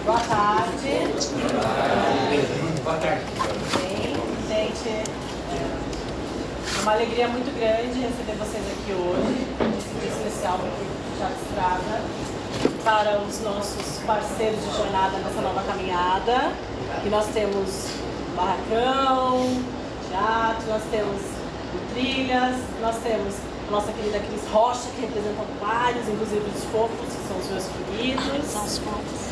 Boa tarde. Boa tarde. Bem, gente, é uma alegria muito grande receber vocês aqui hoje, nesse dia especial do Teatro Estrada, para os nossos parceiros de jornada nessa nova caminhada. E nós temos Barracão, Teatro, nós temos o Trilhas, nós temos a nossa querida Cris Rocha, que representa vários, inclusive os fofos, que são os meus queridos. São os fofos.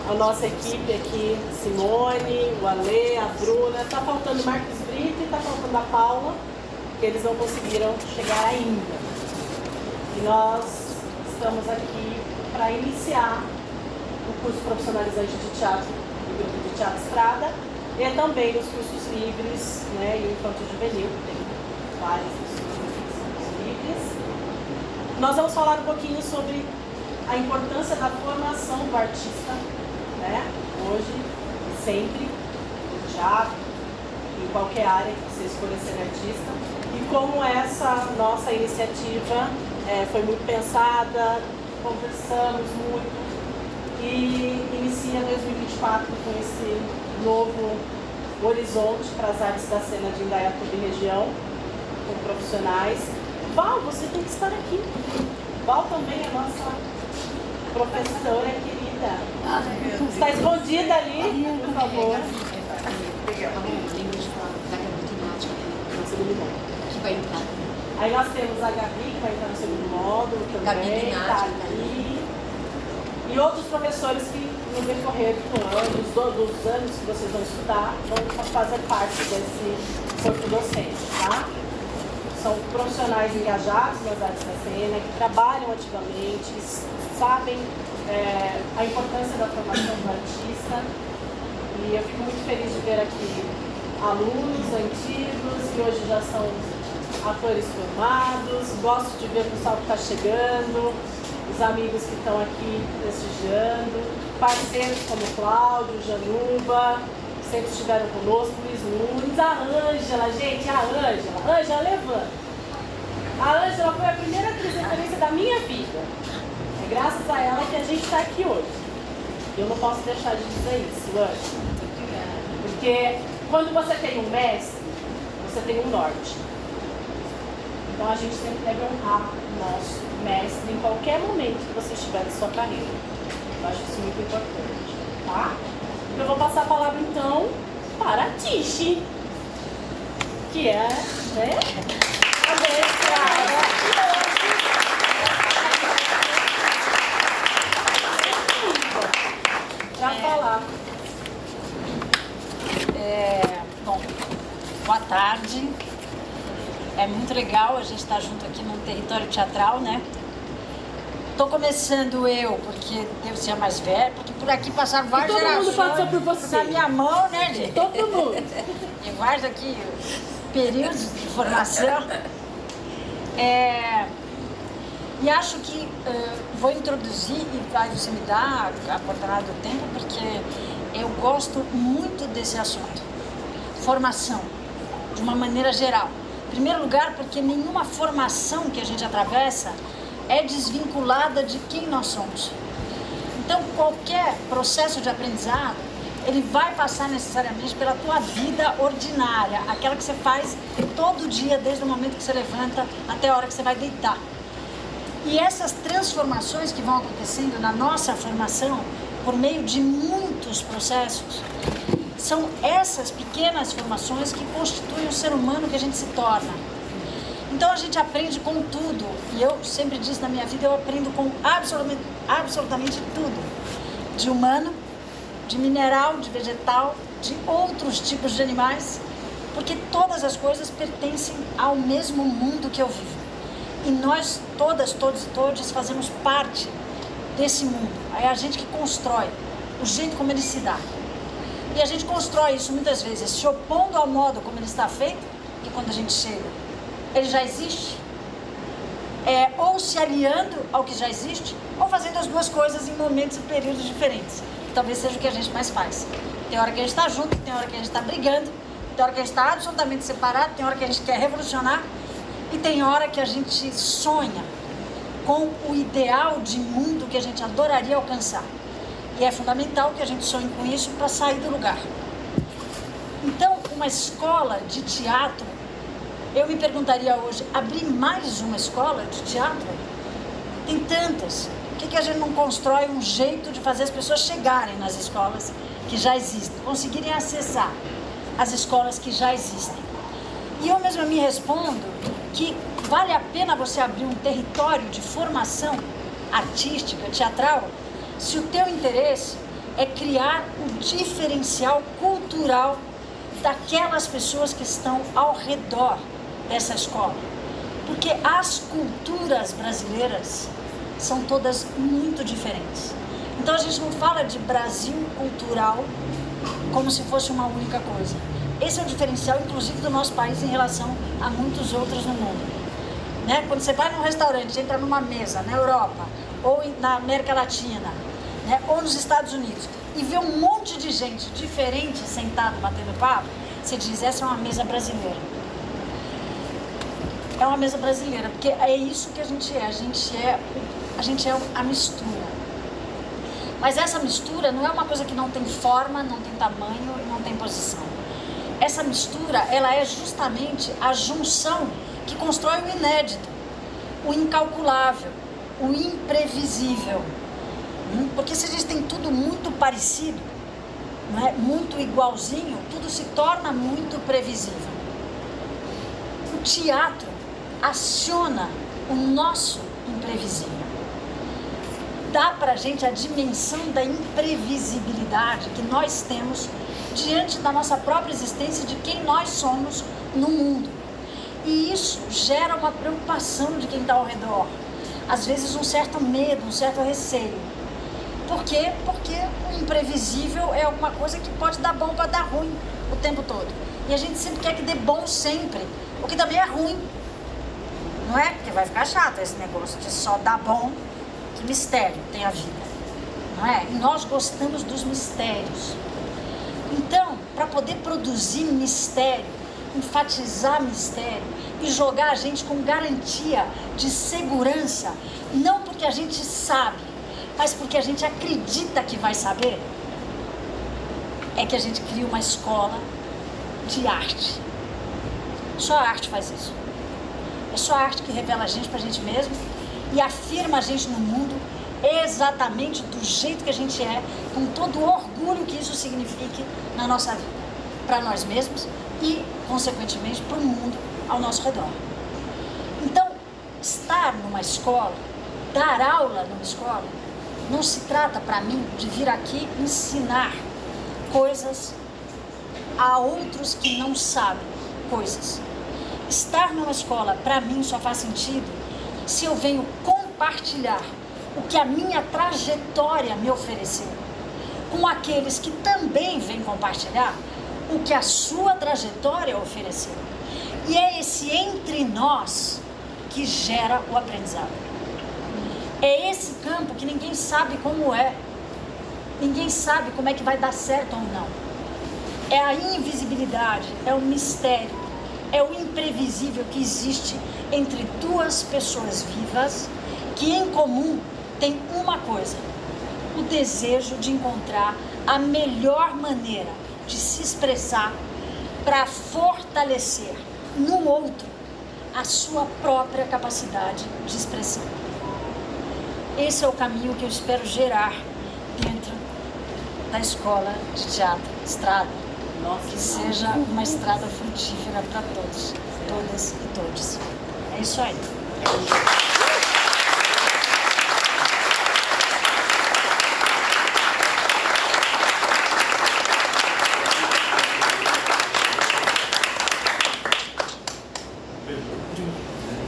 A nossa equipe aqui, Simone, o Ale, a Bruna, está faltando o Marcos Brito e está faltando a Paula, que eles não conseguiram chegar ainda. E nós estamos aqui para iniciar o curso profissionalizante de teatro do Grupo de Teatro Estrada e também os cursos livres, né, e o Infanto Juvenil, tem vários cursos livres. Nós vamos falar um pouquinho sobre a importância da formação do artista, né? Hoje e sempre, no teatro, em qualquer área que você escolha ser artista, e como essa nossa iniciativa foi muito pensada, conversamos muito, e inicia 2024 com esse novo horizonte para as artes da cena de Indaiatuba e região, com profissionais. Val, você tem que estar aqui. Val também é nossa professora querida. Está escondida ali, por favor. Que vai entrar. Aí nós temos a Gabi, que vai entrar no segundo módulo também, está ali. E outros professores que, no decorrer dos anos que vocês vão estudar, vão fazer parte desse corpo docente, tá? São profissionais engajados nas artes da cena, que trabalham ativamente, sabem a importância da formação do artista. E eu fico muito feliz de ver aqui alunos antigos que hoje já são atores formados. Gosto de ver o pessoal que está chegando, os amigos que estão aqui prestigiando, parceiros como Cláudio, Januba, que sempre estiveram conosco, Luiz Nunes, a Ângela, gente, a Ângela. Ângela, levanta. A Ângela foi a primeira atriz referência da minha vida. É graças a ela que a gente está aqui hoje. Eu não posso deixar de dizer isso, Ângela. Porque quando você tem um mestre, você tem um norte. Então a gente sempre deve honrar o nosso mestre em qualquer momento que você estiver na sua carreira. Eu acho isso muito importante, tá? Eu vou passar a palavra então para a Tishi, que é, né, a mestra. Para falar. Bom, boa tarde. É muito legal a gente estar junto aqui num território teatral, né? Tô começando eu, porque devo ser a mais velha, porque por aqui passaram várias gerações. Todo mundo passa por você. Na minha mão, né, gente? Todo mundo. E vários aqui períodos de formação. E acho que vou introduzir, e vai você me dar a oportunidade do tempo, porque eu gosto muito desse assunto. Formação, de uma maneira geral. Em primeiro lugar, porque nenhuma formação que a gente atravessa é desvinculada de quem nós somos. Então, qualquer processo de aprendizado, ele vai passar necessariamente pela tua vida ordinária, aquela que você faz todo dia, desde o momento que você levanta até a hora que você vai deitar. E essas transformações que vão acontecendo na nossa formação, por meio de muitos processos, são essas pequenas formações que constituem o ser humano que a gente se torna. Então a gente aprende com tudo, e eu sempre disse na minha vida, eu aprendo com absolutamente tudo. De humano, de mineral, de vegetal, de outros tipos de animais, porque todas as coisas pertencem ao mesmo mundo que eu vivo. E nós todas, todos e todos fazemos parte desse mundo. É a gente que constrói o jeito como ele se dá. E a gente constrói isso muitas vezes se opondo ao modo como ele está feito, e quando a gente chega, ele já existe, ou se aliando ao que já existe, ou fazendo as duas coisas em momentos e períodos diferentes. Talvez seja o que a gente mais faz. Tem hora que a gente está junto, tem hora que a gente está brigando, tem hora que a gente está absolutamente separado, tem hora que a gente quer revolucionar, e tem hora que a gente sonha com o ideal de mundo que a gente adoraria alcançar. E é fundamental que a gente sonhe com isso para sair do lugar. Então, uma escola de teatro, eu me perguntaria hoje, abrir mais uma escola de teatro? Tem tantas. Por que a gente não constrói um jeito de fazer as pessoas chegarem nas escolas que já existem, conseguirem acessar as escolas que já existem? E eu mesma me respondo que vale a pena você abrir um território de formação artística, teatral, se o teu interesse é criar o diferencial cultural daquelas pessoas que estão ao redor dessa escola. Porque as culturas brasileiras são todas muito diferentes. Então a gente não fala de Brasil cultural como se fosse uma única coisa. Esse é o diferencial, inclusive, do nosso país em relação a muitos outros no mundo. Né? Quando você vai num restaurante, entra numa mesa na Europa, ou na América Latina, né? Ou nos Estados Unidos, e vê um monte de gente diferente sentado, batendo papo, você diz, essa é uma mesa brasileira. É uma mesa brasileira, porque é isso que a gente é. A gente é a mistura. Mas essa mistura não é uma coisa que não tem forma, não tem tamanho e não tem posição. Essa mistura, ela é justamente a junção que constrói o inédito, o incalculável, o imprevisível. Porque se a gente tem tudo muito parecido, não é? Muito igualzinho, tudo se torna muito previsível. O teatro aciona o nosso imprevisível. Dá pra gente a dimensão da imprevisibilidade que nós temos diante da nossa própria existência, de quem nós somos no mundo. E isso gera uma preocupação de quem está ao redor. Às vezes um certo medo, um certo receio. Por quê? Porque o imprevisível é alguma coisa que pode dar bom para dar ruim o tempo todo. E a gente sempre quer que dê bom sempre, o que também é ruim. Não é? Porque vai ficar chato esse negócio de só dar bom, que mistério tem a vida. Não é? E nós gostamos dos mistérios. Então, para poder produzir mistério, enfatizar mistério e jogar a gente com garantia de segurança, não porque a gente sabe, mas porque a gente acredita que vai saber, é que a gente cria uma escola de arte. Só a arte faz isso. É só a arte que revela a gente pra gente mesmo e afirma a gente no mundo exatamente do jeito que a gente é, com todo o orgulho que isso signifique na nossa vida, para nós mesmos e, consequentemente, para o mundo ao nosso redor. Então, estar numa escola, dar aula numa escola, não se trata, para mim, de vir aqui ensinar coisas a outros que não sabem coisas. Estar numa escola, para mim, só faz sentido se eu venho compartilhar o que a minha trajetória me ofereceu com aqueles que também vêm compartilhar o que a sua trajetória ofereceu. E é esse entre nós que gera o aprendizado. É esse campo que ninguém sabe como é. Ninguém sabe como é que vai dar certo ou não. É a invisibilidade, é o mistério, é o imprevisível que existe entre duas pessoas vivas que em comum tem uma coisa: o desejo de encontrar a melhor maneira de se expressar para fortalecer no outro a sua própria capacidade de expressão. Esse é o caminho que eu espero gerar dentro da escola de teatro, estrada. Que seja uma estrada frutífera para todos, todas e todos. É isso aí.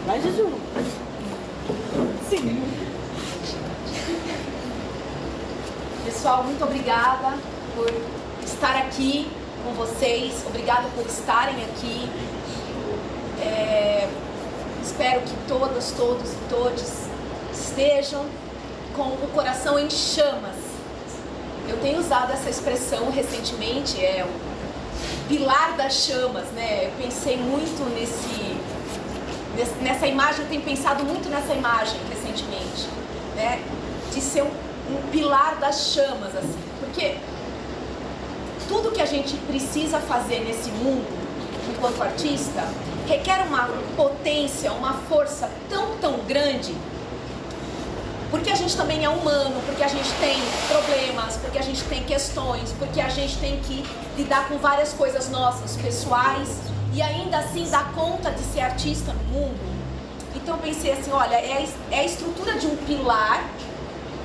Vai, Juju. Sim. Pessoal, muito obrigada por estar aqui com vocês. Obrigada por estarem aqui. Espero que todas, todos e todes estejam com o coração em chamas. Eu tenho usado essa expressão recentemente, o pilar das chamas, né? Eu pensei muito nessa imagem, eu tenho pensado muito nessa imagem recentemente, né? De ser um pilar das chamas, assim. Porque tudo que a gente precisa fazer nesse mundo, enquanto artista, requer uma potência, uma força tão grande, porque a gente também é humano, porque a gente tem problemas, porque a gente tem questões, porque a gente tem que lidar com várias coisas nossas, pessoais, e ainda assim dar conta de ser artista no mundo. Então eu pensei assim, olha, é a estrutura de um pilar,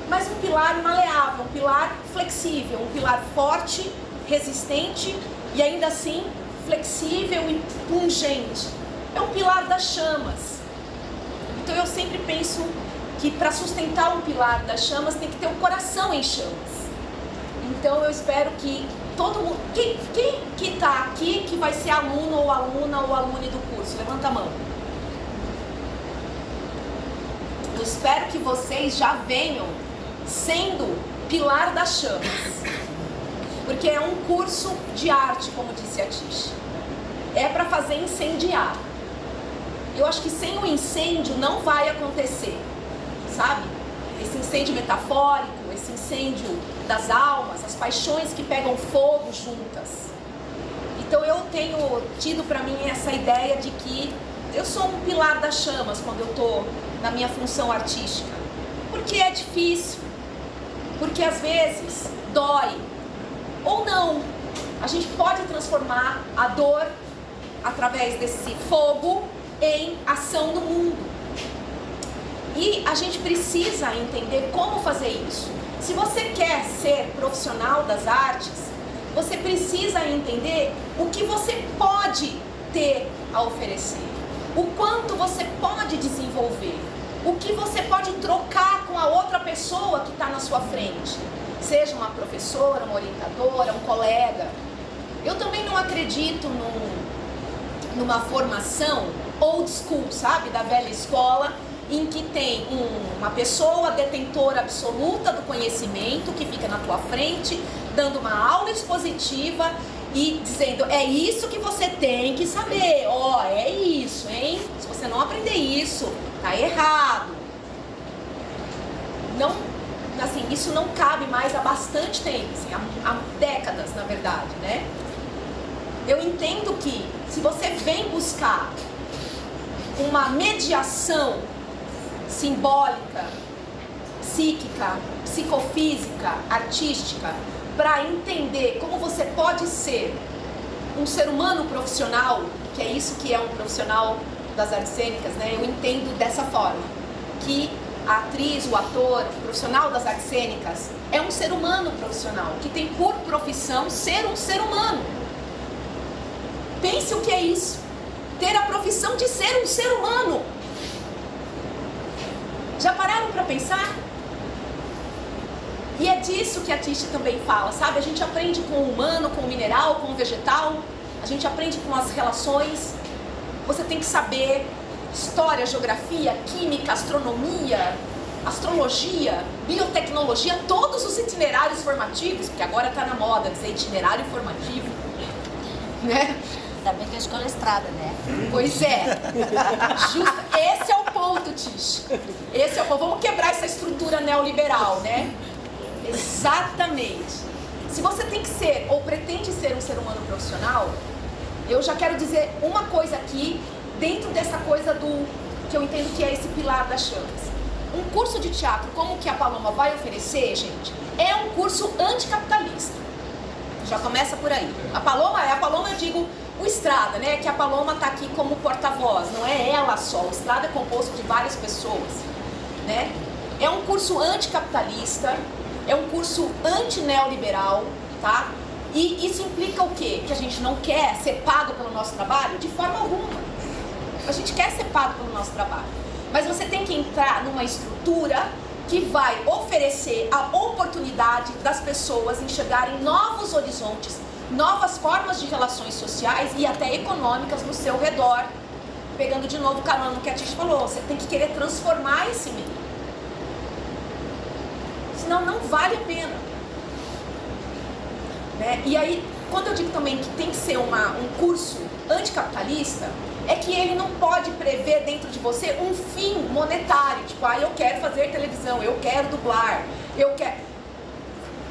mas um pilar maleável, um pilar flexível, um pilar forte, resistente e ainda assim flexível e pungente. É um pilar das chamas. Então eu sempre penso que para sustentar um pilar das chamas tem que ter um coração em chamas. Então eu espero que todo mundo, quem que está aqui que vai ser aluno ou aluna ou alune do curso? Levanta a mão. Eu espero que vocês já venham sendo pilar das chamas. Porque é um curso de arte, como disse a Tish. É para fazer incendiar. Eu acho que sem o incêndio não vai acontecer, sabe? Esse incêndio metafórico, esse incêndio das almas, as paixões que pegam fogo juntas. Então eu tenho tido para mim essa ideia de que eu sou um pilar das chamas quando eu estou na minha função artística. Porque é difícil, porque às vezes dói, ou não. A gente pode transformar a dor através desse fogo em ação no mundo. E a gente precisa entender como fazer isso. Se você quer ser profissional das artes, você precisa entender o que você pode ter a oferecer, o quanto você pode desenvolver, o que você pode trocar com a outra pessoa que está na sua frente, seja uma professora, uma orientadora, um colega. Eu também não acredito numa formação old school, sabe, da velha escola, em que tem uma pessoa detentora absoluta do conhecimento que fica na tua frente, dando uma aula expositiva e dizendo, é isso que você tem que saber, ó, é isso, hein? Se você não aprender isso, tá errado. Não, assim, isso não cabe mais há bastante tempo, assim, há décadas, na verdade, né? Eu entendo que se você vem buscar uma mediação simbólica, psíquica, psicofísica, artística, para entender como você pode ser um ser humano profissional, que é isso que é um profissional das artes cênicas, né? Eu entendo dessa forma, que a atriz, o ator, o profissional das artes cênicas é um ser humano profissional, que tem por profissão ser um ser humano. Pense o que é isso, ter a profissão de ser um ser humano. Já pararam para pensar? E é disso que a Tish também fala, sabe? A gente aprende com o humano, com o mineral, com o vegetal, a gente aprende com as relações. Você tem que saber história, geografia, química, astronomia, astrologia, biotecnologia, todos os itinerários formativos, porque agora está na moda dizer itinerário formativo, né? Ainda bem que a escola é estrada, né? Pois é. Esse é o ponto, Tish. Esse é o ponto. Vamos quebrar essa estrutura neoliberal, né? Exatamente. Se você tem que ser, ou pretende ser um ser humano profissional, eu já quero dizer uma coisa aqui, dentro dessa coisa do que eu entendo que é esse pilar das chamas. Um curso de teatro como o que a Paloma vai oferecer, gente, é um curso anticapitalista. Já começa por aí. A Paloma eu digo o Estrada, né? Que a Paloma tá aqui como porta-voz, não é ela só. O Estrada é composto de várias pessoas, né? É um curso anticapitalista, é um curso anti-neoliberal, tá? E isso implica o quê? Que a gente não quer ser pago pelo nosso trabalho? De forma alguma. A gente quer ser pago pelo nosso trabalho. Mas você tem que entrar numa estrutura que vai oferecer a oportunidade das pessoas enxergarem novos horizontes, novas formas de relações sociais e até econômicas no seu redor. Pegando de novo o carona no que a Tish falou, você tem que querer transformar esse meio. Senão não vale a pena. Né? E aí, quando eu digo também que tem que ser um curso anticapitalista, é que ele não pode prever dentro de você um fim monetário, tipo, eu quero fazer televisão, eu quero dublar, eu quero.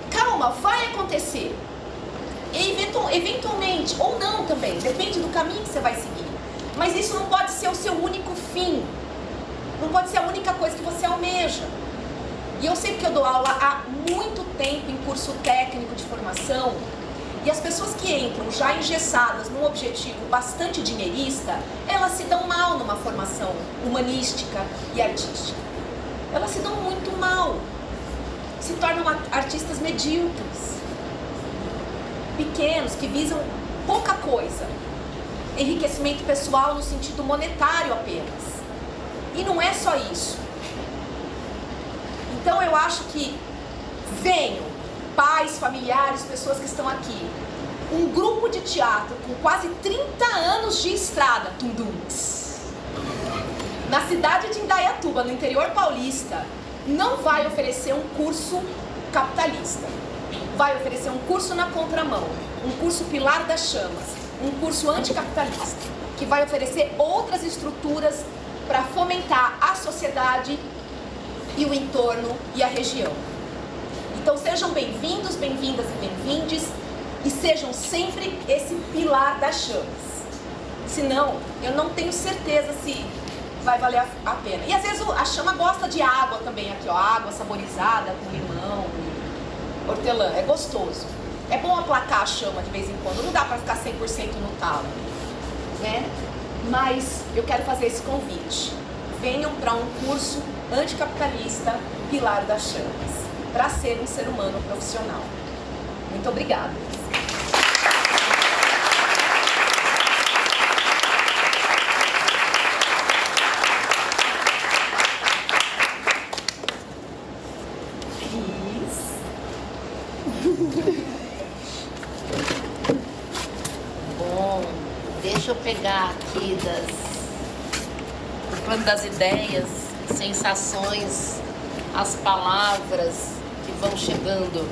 Calma, vai acontecer. E eventualmente, ou não também, depende do caminho que você vai seguir. Mas isso não pode ser o seu único fim. Não pode ser a única coisa que você almeja. E eu sei que eu dou aula há muito tempo em curso técnico de formação, e as pessoas que entram já engessadas num objetivo bastante dinheirista, elas se dão mal numa formação humanística e artística. Elas se dão muito mal. Se tornam artistas medíocres, pequenos, que visam pouca coisa. Enriquecimento pessoal no sentido monetário apenas. E não é só isso. Então eu acho que venham pais, familiares, pessoas que estão aqui. Um grupo de teatro com quase 30 anos de estrada, na cidade de Indaiatuba, no interior paulista, não vai oferecer um curso capitalista. Vai oferecer um curso na contramão, um curso Pilar das Chamas, um curso anticapitalista, que vai oferecer outras estruturas para fomentar a sociedade e o entorno e a região. Então sejam bem-vindos, bem-vindas e bem-vindes, e sejam sempre esse pilar das chamas. Senão, eu não tenho certeza se vai valer a pena. E às vezes a chama gosta de água também, aqui ó, água saborizada com limão, hortelã, é gostoso. É bom aplacar a chama de vez em quando, não dá para ficar 100% no talo, né? Mas eu quero fazer esse convite. Venham para um curso anticapitalista, Pilar das Chamas, para ser um ser humano profissional. Muito obrigada. Bom, deixa eu pegar aqui do plano das ideias, sensações, as palavras que vão chegando.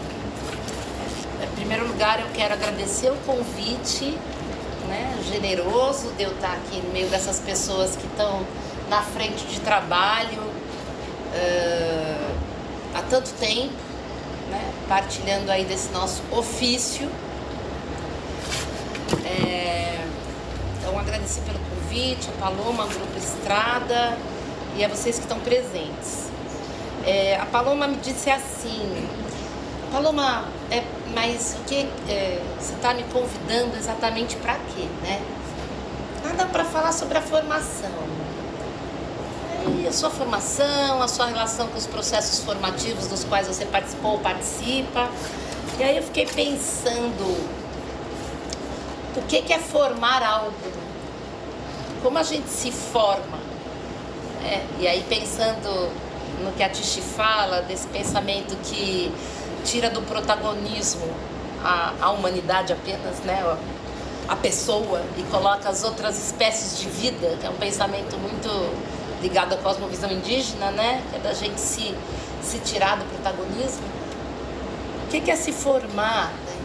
Em primeiro lugar, eu quero agradecer o convite, né, generoso de eu estar aqui no meio dessas pessoas que estão na frente de trabalho há tanto tempo, né, partilhando aí desse nosso ofício. Então, agradecer pelo convite, a Paloma, ao Grupo Estrada e a vocês que estão presentes. A Paloma me disse assim: Paloma, mas o que você está me convidando exatamente para quê, né? Nada para falar sobre a formação. E a sua formação, a sua relação com os processos formativos dos quais você participou ou participa. E aí eu fiquei pensando, o que é formar algo? Como a gente se forma? E aí pensando no que a Tishi fala, desse pensamento que tira do protagonismo a humanidade apenas, né, a pessoa, e coloca as outras espécies de vida, que é um pensamento muito ligado à cosmovisão indígena, né, que é da gente se tirar do protagonismo. O que é se formar? Né?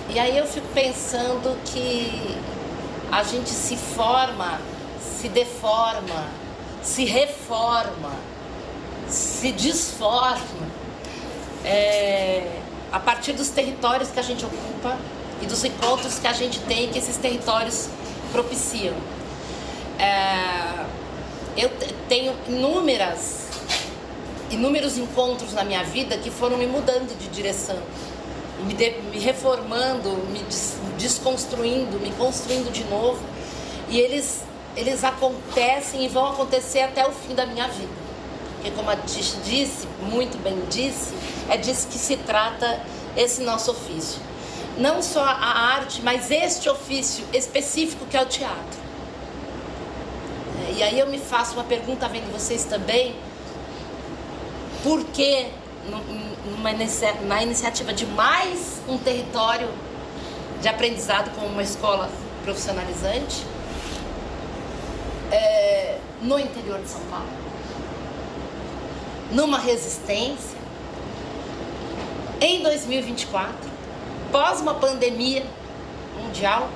E aí eu fico pensando que a gente se forma, se deforma, se reforma, se desforma a partir dos territórios que a gente ocupa e dos encontros que a gente tem, que esses territórios propiciam. Eu tenho inúmeros encontros na minha vida que foram me mudando de direção, me reformando, me desconstruindo, me construindo de novo, e eles acontecem e vão acontecer até o fim da minha vida. Porque, como a Tishi disse, muito bem disse, é disso que se trata esse nosso ofício. Não só a arte, mas este ofício específico que é o teatro. E aí eu me faço uma pergunta, vendo vocês também: por que na iniciativa de mais um território de aprendizado como uma escola profissionalizante no interior de São Paulo, numa resistência, em 2024, pós uma pandemia mundial,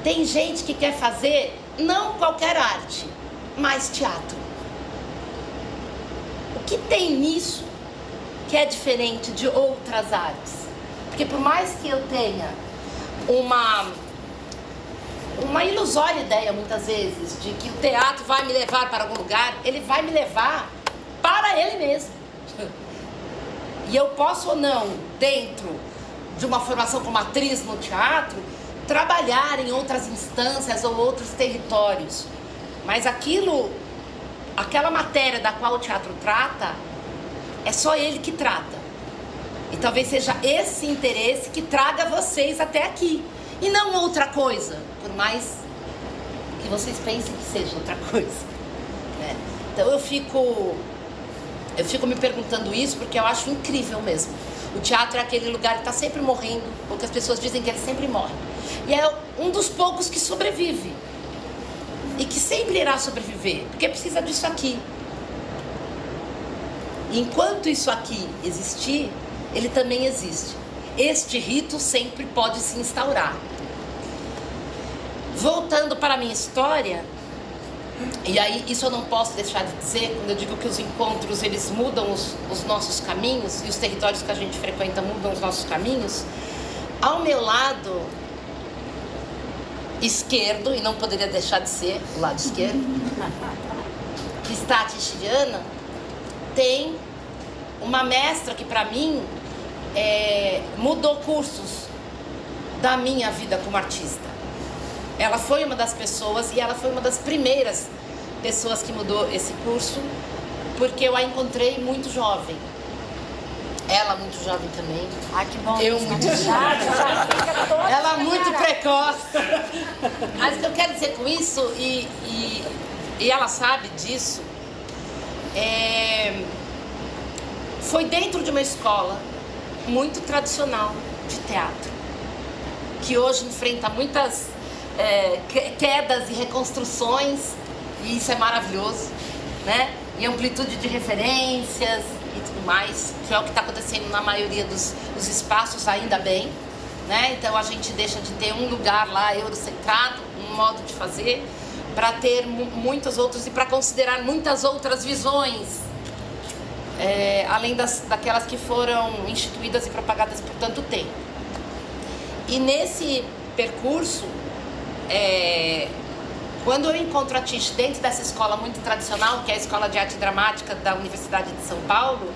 tem gente que quer fazer não qualquer arte, mas teatro. O que tem nisso que é diferente de outras artes? Porque por mais que eu tenha uma ilusória ideia, muitas vezes, de que o teatro vai me levar para algum lugar, ele vai me levar para ele mesmo. E eu posso ou não, dentro de uma formação como atriz no teatro, trabalhar em outras instâncias ou outros territórios. Mas aquela matéria da qual o teatro trata, é só ele que trata. E talvez seja esse interesse que traga vocês até aqui. E não outra coisa, por mais que vocês pensem que seja outra coisa, né? Então eu fico me perguntando isso porque eu acho incrível mesmo. O teatro é aquele lugar que está sempre morrendo, porque as pessoas dizem que ele sempre morre. E é um dos poucos que sobrevive. E que sempre irá sobreviver, porque precisa disso aqui. E enquanto isso aqui existir, ele também existe. Este rito sempre pode se instaurar. Voltando para a minha história, e aí isso eu não posso deixar de dizer, quando eu digo que os encontros eles mudam os nossos caminhos, e os territórios que a gente frequenta mudam os nossos caminhos. Ao meu lado esquerdo, e não poderia deixar de ser o lado esquerdo, que está a Tichiana, tem uma mestra que para mim mudou cursos da minha vida como artista. Ela foi uma das pessoas, e ela foi uma das primeiras pessoas que mudou esse curso, porque eu a encontrei muito jovem. Ela muito jovem também. Ah, que bom. Eu muito jovem. Ela muito precoce. Mas o que eu quero dizer com isso, e ela sabe disso, foi dentro de uma escola muito tradicional de teatro, que hoje enfrenta muitas quedas e reconstruções, e isso é maravilhoso, né? E amplitude de referências e tudo mais, que é o que está acontecendo na maioria dos espaços, ainda bem, né? Então a gente deixa de ter um lugar lá eurocentrado, um modo de fazer, para ter muitos outros e para considerar muitas outras visões, além daquelas que foram instituídas e propagadas por tanto tempo. E nesse percurso, quando eu encontro a Tish dentro dessa escola muito tradicional, que é a Escola de Arte Dramática da Universidade de São Paulo,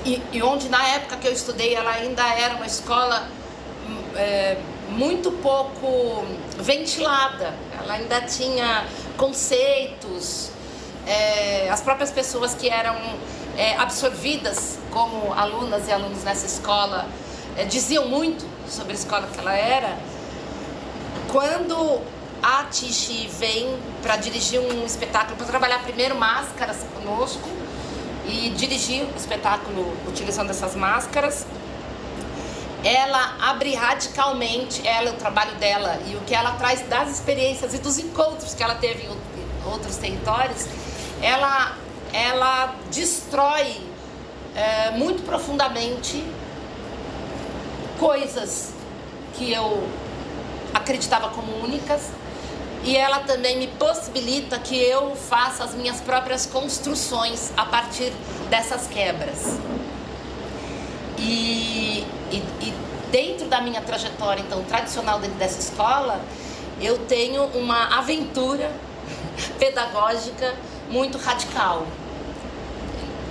e onde na época que eu estudei ela ainda era uma escola muito pouco ventilada, ela ainda tinha conceitos, as próprias pessoas que eram absorvidas como alunas e alunos nessa escola diziam muito sobre a escola que ela era. Quando a Tishi vem para dirigir um espetáculo, para trabalhar primeiro máscaras conosco e dirigir o espetáculo utilizando essas máscaras, ela abre radicalmente, o trabalho dela e o que ela traz das experiências e dos encontros que ela teve em outros territórios, ela destrói muito profundamente coisas que eu acreditava como únicas, e ela também me possibilita que eu faça as minhas próprias construções a partir dessas quebras. E dentro da minha trajetória, então, tradicional dentro dessa escola, eu tenho uma aventura pedagógica muito radical.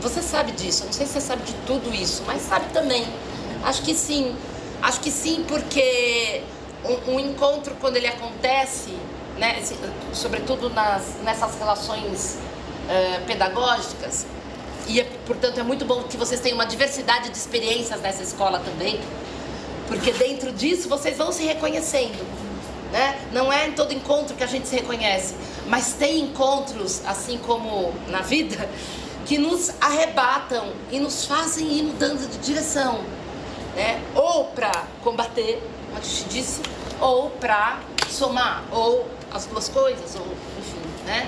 Você sabe disso, eu não sei se você sabe de tudo isso, mas sabe também. Acho que sim, porque um encontro, quando ele acontece, né, sobretudo nessas relações pedagógicas, e portanto é muito bom que vocês tenham uma diversidade de experiências nessa escola também, porque dentro disso vocês vão se reconhecendo, né? Não é em todo encontro que a gente se reconhece, mas tem encontros, assim como na vida, que nos arrebatam e nos fazem ir mudando de direção, né? Ou para combater, como a gente disse, ou para somar, ou as duas coisas, ou enfim, né?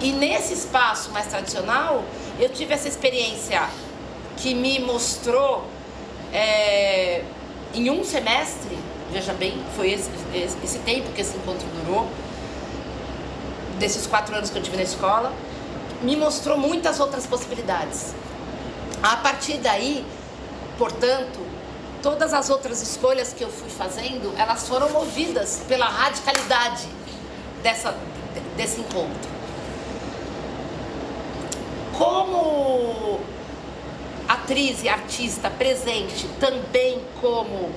E nesse espaço mais tradicional, eu tive essa experiência que me mostrou, em um semestre, veja bem, foi esse tempo que esse encontro durou, desses 4 anos que eu tive na escola, me mostrou muitas outras possibilidades. A partir daí, portanto, todas as outras escolhas que eu fui fazendo, elas foram movidas pela radicalidade desse encontro. Como atriz e artista presente, também como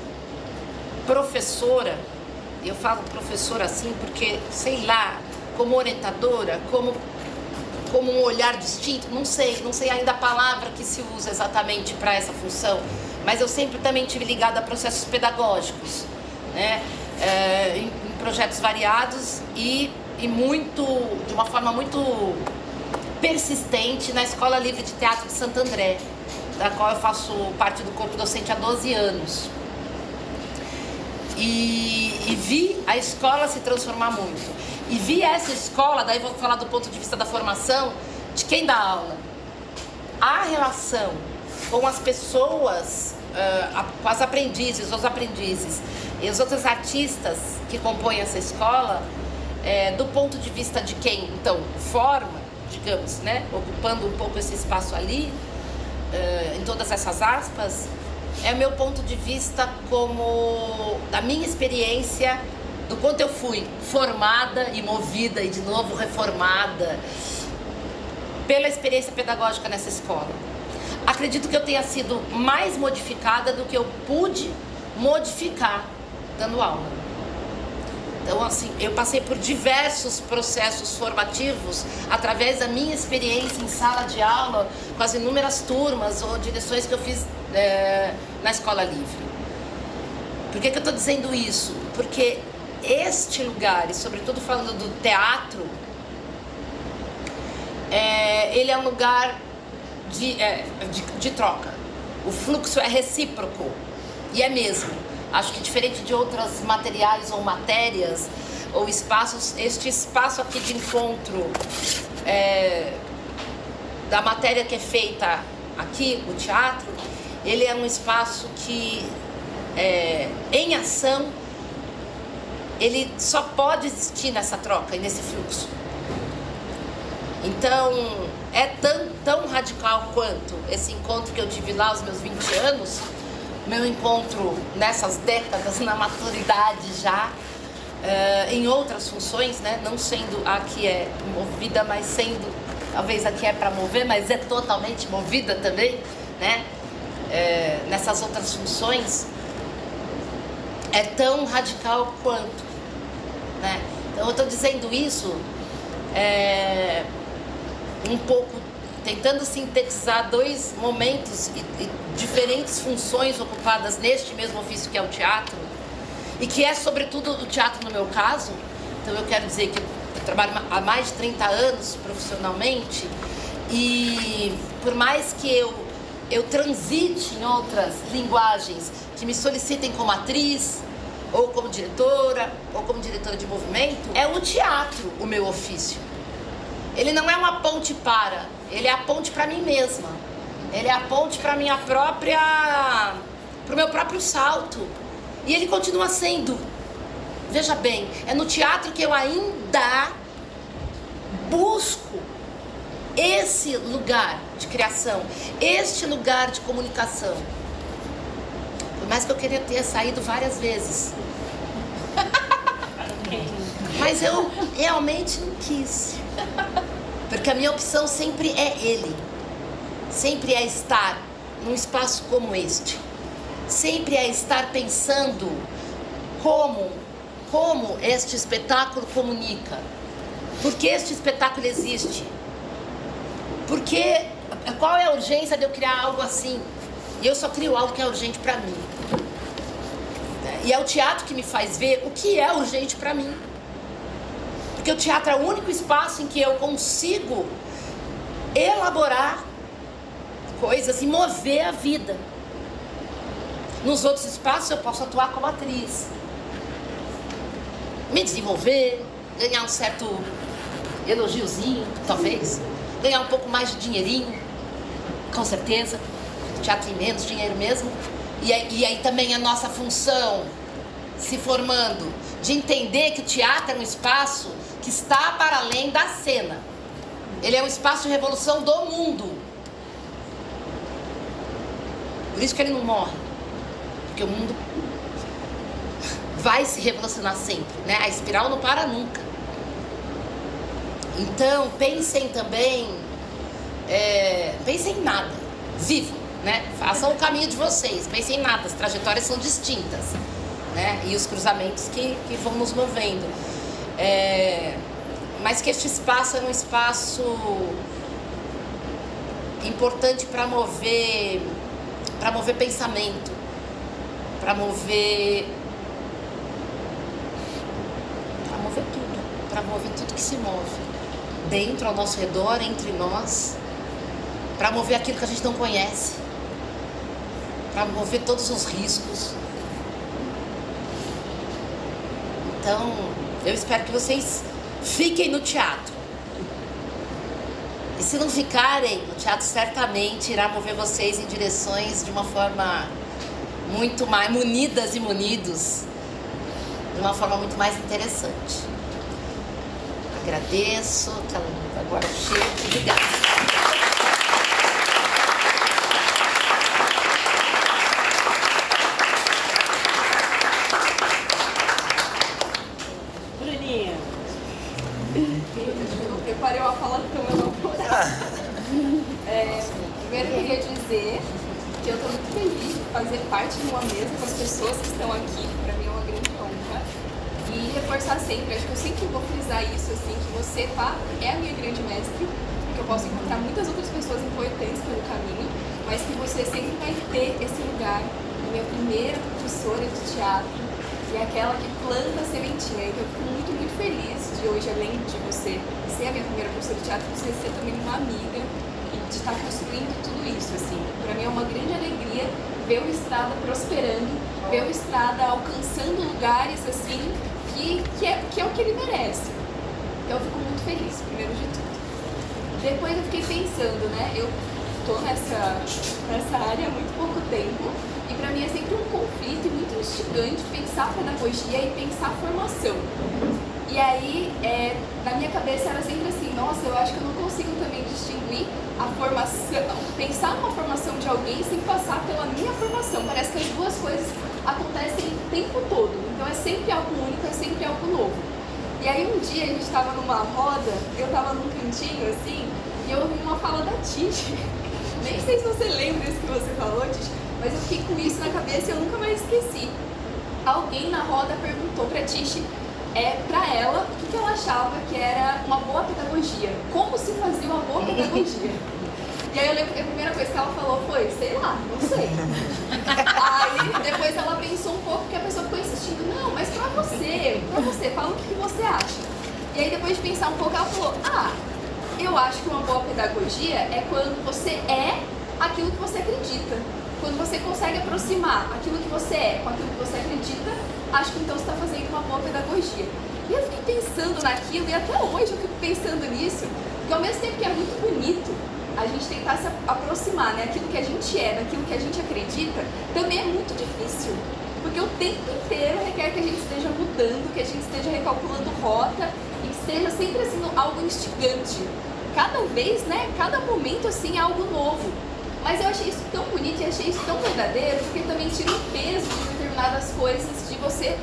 professora, eu falo professora assim porque, sei lá, como orientadora, como um olhar distinto, não sei ainda a palavra que se usa exatamente para essa função, mas eu sempre também tive ligada a processos pedagógicos, né? Em projetos variados e de uma forma muito persistente na Escola Livre de Teatro de Santo André, da qual eu faço parte do corpo docente há 12 anos. E vi a escola se transformar muito. E vi essa escola, daí vou falar do ponto de vista da formação, de quem dá aula. A relação com as pessoas, com as aprendizes, os aprendizes e os outros artistas que compõem essa escola, do ponto de vista de quem, então, forma, digamos, né, ocupando um pouco esse espaço ali, em todas essas aspas, é o meu ponto de vista como da minha experiência, do quanto eu fui formada e movida e de novo reformada pela experiência pedagógica nessa escola. Acredito que eu tenha sido mais modificada do que eu pude modificar dando aula. Então, assim, eu passei por diversos processos formativos através da minha experiência em sala de aula, com as inúmeras turmas ou direções que eu fiz na Escola Livre. Por que eu estou dizendo isso? Porque este lugar, e sobretudo falando do teatro, ele é um lugar de troca. O fluxo é recíproco, e é mesmo. Acho que diferente de outros materiais ou matérias ou espaços, este espaço aqui de encontro da matéria que é feita aqui, o teatro, ele é um espaço que, em ação, ele só pode existir nessa troca e nesse fluxo. Então, é tão radical quanto esse encontro que eu tive lá aos meus 20 anos, meu encontro nessas décadas, na maturidade já, em outras funções, né? Não sendo a que é movida, mas sendo, talvez a que é para mover, mas é totalmente movida também, né? Nessas outras funções, é tão radical quanto, né? Então eu estou dizendo isso um pouco tentando sintetizar dois momentos e diferentes funções ocupadas neste mesmo ofício que é o teatro, e que é sobretudo o teatro no meu caso. Então eu quero dizer que eu trabalho há mais de 30 anos profissionalmente, e por mais que eu transite em outras linguagens que me solicitem como atriz, ou como diretora de movimento, é o teatro o meu ofício. Ele não é uma ponte para, ele é a ponte para mim mesma. Ele é a ponte para minha própria, para o meu próprio salto. E ele continua sendo. Veja bem, é no teatro que eu ainda busco esse lugar de criação, este lugar de comunicação. Por mais que eu queria ter saído várias vezes. Mas eu realmente não quis. Porque a minha opção sempre é ele. Sempre é estar num espaço como este. Sempre é estar pensando como este espetáculo comunica. Por que este espetáculo existe? Porque qual é a urgência de eu criar algo assim? E eu só crio algo que é urgente para mim. E é o teatro que me faz ver o que é urgente para mim. Porque o teatro é o único espaço em que eu consigo elaborar coisas e mover a vida. Nos outros espaços eu posso atuar como atriz, me desenvolver, ganhar um certo elogiozinho, talvez, ganhar um pouco mais de dinheirinho, com certeza. O teatro tem menos dinheiro mesmo. E aí também a nossa função se formando de entender que o teatro é um espaço que está para além da cena. Ele é um espaço de revolução do mundo. Por isso que ele não morre. Porque o mundo vai se revolucionar sempre, né? A espiral não para nunca. Então, pensem também, pensem em nada, vivam, né? Façam o caminho de vocês, pensem em nada, as trajetórias são distintas, né? E os cruzamentos que vão nos movendo. Mas que este espaço é um espaço importante para mover pensamento, para mover tudo que se move dentro, ao nosso redor, entre nós, para mover aquilo que a gente não conhece, para mover todos os riscos. Então, eu espero que vocês fiquem no teatro. E se não ficarem, o teatro certamente irá mover vocês em direções de uma forma muito mais munidas e munidos, de uma forma muito mais interessante. Agradeço, agora chego, obrigada. Bruninha. Eu preparei uma fala do meu namorado. Primeiro eu queria dizer que eu estou muito feliz de fazer parte de uma mesa com as pessoas que estão aqui. Para mim é uma grande honra. E reforçar sempre, acho que eu sempre vou frisar isso, assim, que você é a minha grande mestre, que eu posso encontrar muitas outras pessoas importantes pelo caminho, mas que você sempre vai ter esse lugar, a minha primeira professora de teatro, e aquela que planta a sementinha. Então eu fico muito, muito feliz de hoje, além de você ser a minha primeira professora de teatro, você ser também uma amiga e de estar construindo tudo isso, assim. Para mim é uma grande alegria ver o Estrada prosperando, ver o Estrada alcançando lugares, assim, que é o que ele merece. Então eu fico muito feliz, primeiro de tudo. Depois eu fiquei pensando, né? Eu tô nessa área há muito pouco tempo e pra mim é sempre um conflito e muito instigante pensar pedagogia e pensar formação. E aí, na minha cabeça era sempre assim, nossa, eu acho que eu não consigo também distinguir a formação, pensar numa formação de alguém sem passar pela minha formação. Parece que as duas coisas acontecem o tempo todo. Então é sempre algo único, é sempre algo novo. E aí um dia a gente estava numa roda, eu estava num cantinho assim, e eu ouvi uma fala da Titi. Nem sei se você lembra isso que você falou, Titi, mas eu fiquei com isso na cabeça e eu nunca mais esqueci. Alguém na roda perguntou pra Titi, pra ela, o que ela achava que era uma boa pedagogia. Como se fazia uma boa pedagogia. E aí eu lembro que a primeira coisa que ela falou foi, sei lá, não sei. Aí depois ela pensou um pouco, que a pessoa ficou insistindo, não, mas pra você, fala o que você acha. E aí depois de pensar um pouco, ela falou, eu acho que uma boa pedagogia é quando você é aquilo que você acredita. Quando você consegue aproximar aquilo que você é com aquilo que você acredita, acho que então você está fazendo uma boa pedagogia. E eu fiquei pensando naquilo, e até hoje eu fico pensando nisso, porque ao mesmo tempo que é muito bonito a gente tentar se aproximar, né, aquilo que a gente é, daquilo que a gente acredita, também é muito difícil. Porque o tempo inteiro requer que a gente esteja mudando, que a gente esteja recalculando rota e que esteja sempre assim, algo instigante. Cada vez, né, cada momento assim é algo novo. Mas eu achei isso tão bonito e achei isso tão verdadeiro, porque também tira o peso de determinadas coisas, de você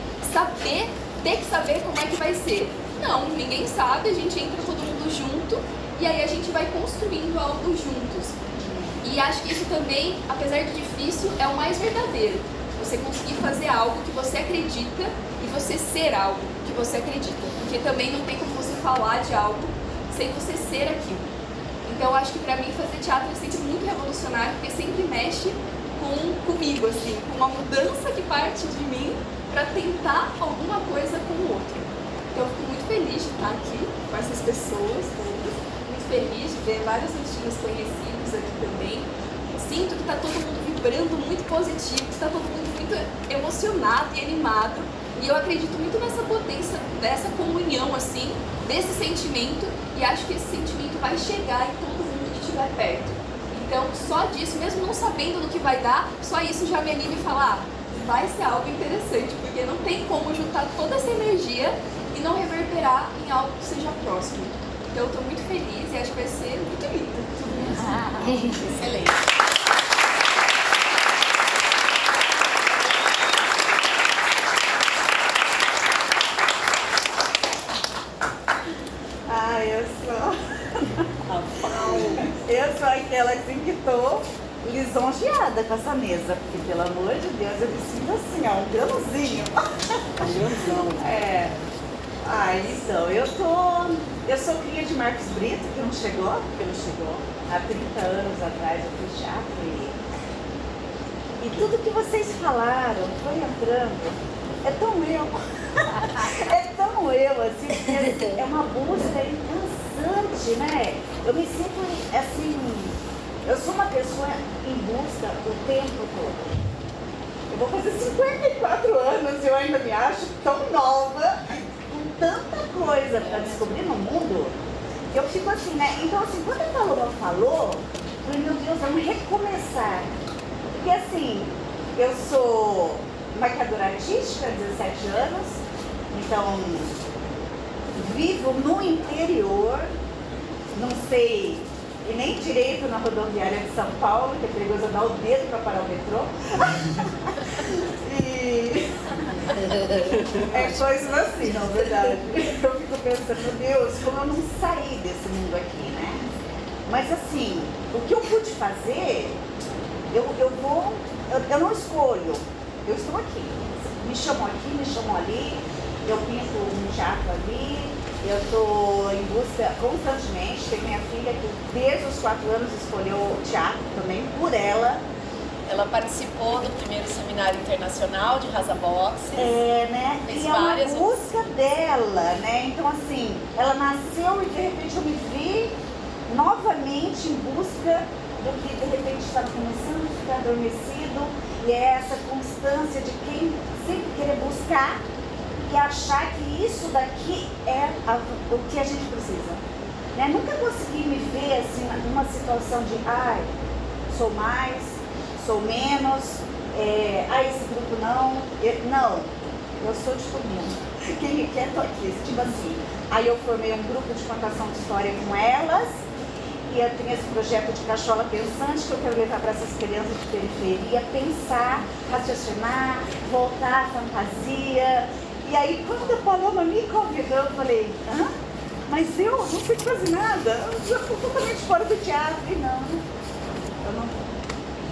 ter que saber como é que vai ser. Não, ninguém sabe, a gente entra todo mundo junto e aí a gente vai construindo algo juntos. E acho que isso também, apesar de difícil, é o mais verdadeiro. Você conseguir fazer algo que você acredita e você ser algo que você acredita. Porque também não tem como você falar de algo sem você ser aquilo. Então acho que pra mim fazer teatro é sempre muito revolucionário, porque sempre mexe comigo, assim, com uma mudança que parte de mim pra tentar alguma coisa com o outro. Então eu fico muito feliz de estar aqui com essas pessoas todas, muito feliz de ver vários rostinhos conhecidos aqui também. Sinto que tá todo mundo vibrando muito positivo, que tá todo mundo muito emocionado e animado. E eu acredito muito nessa potência, dessa comunhão, assim, desse sentimento. E acho que esse sentimento vai chegar em todo mundo que estiver perto. Então, só disso, mesmo não sabendo no que vai dar, só isso já me anima e fala, vai ser algo interessante, porque não tem como juntar toda essa energia e não reverberar em algo que seja próximo. Então eu estou muito feliz e acho que vai ser muito lindo. Excelente. Ah, eu sou aquela assim que tô lisonjeada com essa mesa, porque pelo amor de Deus eu me sinto assim, ó, um grãozinho. É. Ah, então, eu sou cria de Marcos Brito, que não chegou, há 30 anos atrás eu fiz teatro e tudo que vocês falaram foi entrando, é tão eu, é tão eu, assim, é uma busca incansaente, né? Eu me sinto assim, eu sou uma pessoa em busca o tempo todo. Eu vou fazer 54 anos e eu ainda me acho tão nova, com tanta coisa para descobrir no mundo, que eu fico assim, né? Então, assim, quando a Paloma falou, eu falei, meu Deus, vamos recomeçar. Porque, assim, eu sou maquiadora artística há 17 anos, então, vivo no interior, não sei, e nem direito na rodoviária de São Paulo, que é perigoso dar o dedo para parar o metrô. E é coisa assim, na verdade. Eu fico pensando, meu Deus, como eu não saí desse mundo aqui, né? Mas assim, o que eu pude fazer, eu não escolho, eu estou aqui. Me chamam aqui, me chamam ali, eu pinto um teatro ali, eu estou em busca constantemente. Tem minha filha que desde os 4 anos escolheu o teatro também, por ela. Ela participou do primeiro seminário internacional de Rasa Boxe. É, né? Fez E é uma várias busca dela, né? Então, assim, ela nasceu e de repente eu me vi novamente em busca do que de repente estava começando a ficar adormecido. E é essa constância de quem sempre querer buscar e achar que isso daqui é o que a gente precisa. Né? Nunca consegui me ver assim numa situação de ai, sou mais, sou menos, esse grupo não. Eu sou de todo mundo. Quem me quer, tô aqui. Tipo assim, aí eu formei um grupo de contação de história com elas. E eu tenho esse projeto de cachola pensante que eu quero levar para essas crianças de periferia, pensar, raciocinar, voltar à fantasia. E aí, quando a Paloma me convidou, eu falei, hã? Mas eu não sei quase nada, eu já estou totalmente fora do teatro. E não,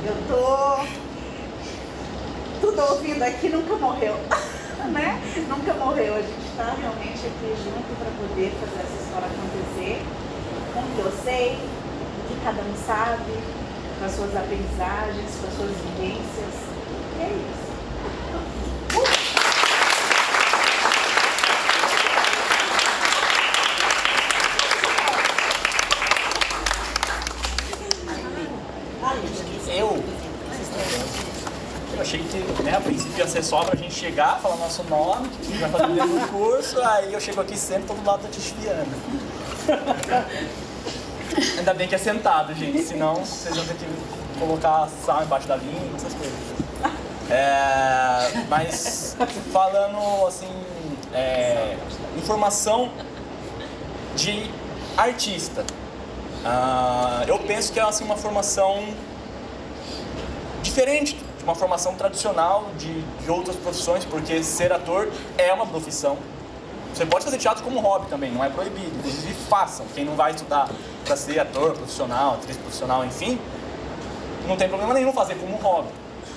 eu tô tudo ouvindo aqui, nunca morreu, né? Nunca morreu, a gente está realmente aqui junto para poder fazer essa história acontecer. Com o que eu sei, o que cada um sabe, com as suas aprendizagens, com as suas vivências. E é isso. Eu achei que, né, a princípio ia ser só pra gente chegar, falar nosso nome, que vai fazer dentro do curso, aí eu chego aqui sempre, todo lado tá te espiando. Ainda bem que é sentado, gente, senão vocês vão ter que colocar sal embaixo da língua, essas coisas. Mas falando assim, informação de artista, eu penso que é assim, uma formação diferente de uma formação tradicional de outras profissões, porque ser ator é uma profissão. Você pode fazer teatro como hobby também, não é proibido. Inclusive façam. Quem não vai estudar para ser ator profissional, atriz profissional, enfim, não tem problema nenhum fazer como hobby,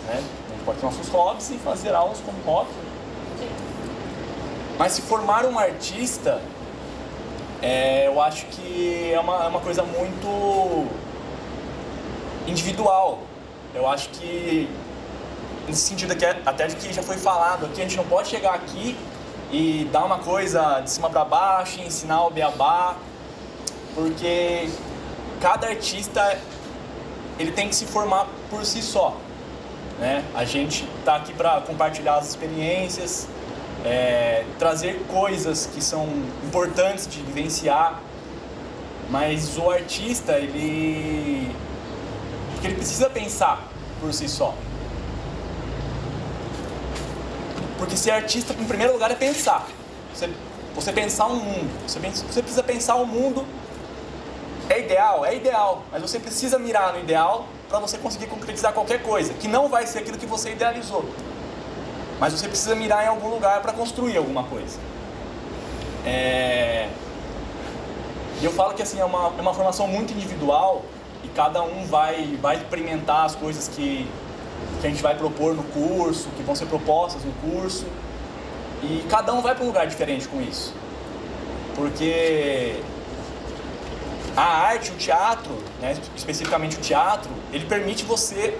né? A gente pode ter nossos hobbies e fazer aulas como hobby. Mas se formar um artista, eu acho que é uma coisa muito individual. Eu acho que, nesse sentido aqui, até de que já foi falado aqui, a gente não pode chegar aqui e dar uma coisa de cima para baixo, e ensinar o beabá, porque cada artista ele tem que se formar por si só, né? A gente está aqui para compartilhar as experiências, trazer coisas que são importantes de vivenciar, mas o artista ele precisa pensar por si só. Porque ser artista, em primeiro lugar, é pensar. você pensar um mundo. Você precisa pensar um mundo. É ideal, mas você precisa mirar no ideal para você conseguir concretizar qualquer coisa, que não vai ser aquilo que você idealizou. Mas você precisa mirar em algum lugar para construir alguma coisa. E eu falo que assim, é uma formação muito individual e cada um vai experimentar as coisas que a gente vai propor no curso, que vão ser propostas no curso, e cada um vai para um lugar diferente com isso. Porque a arte, o teatro, né, especificamente o teatro, ele permite você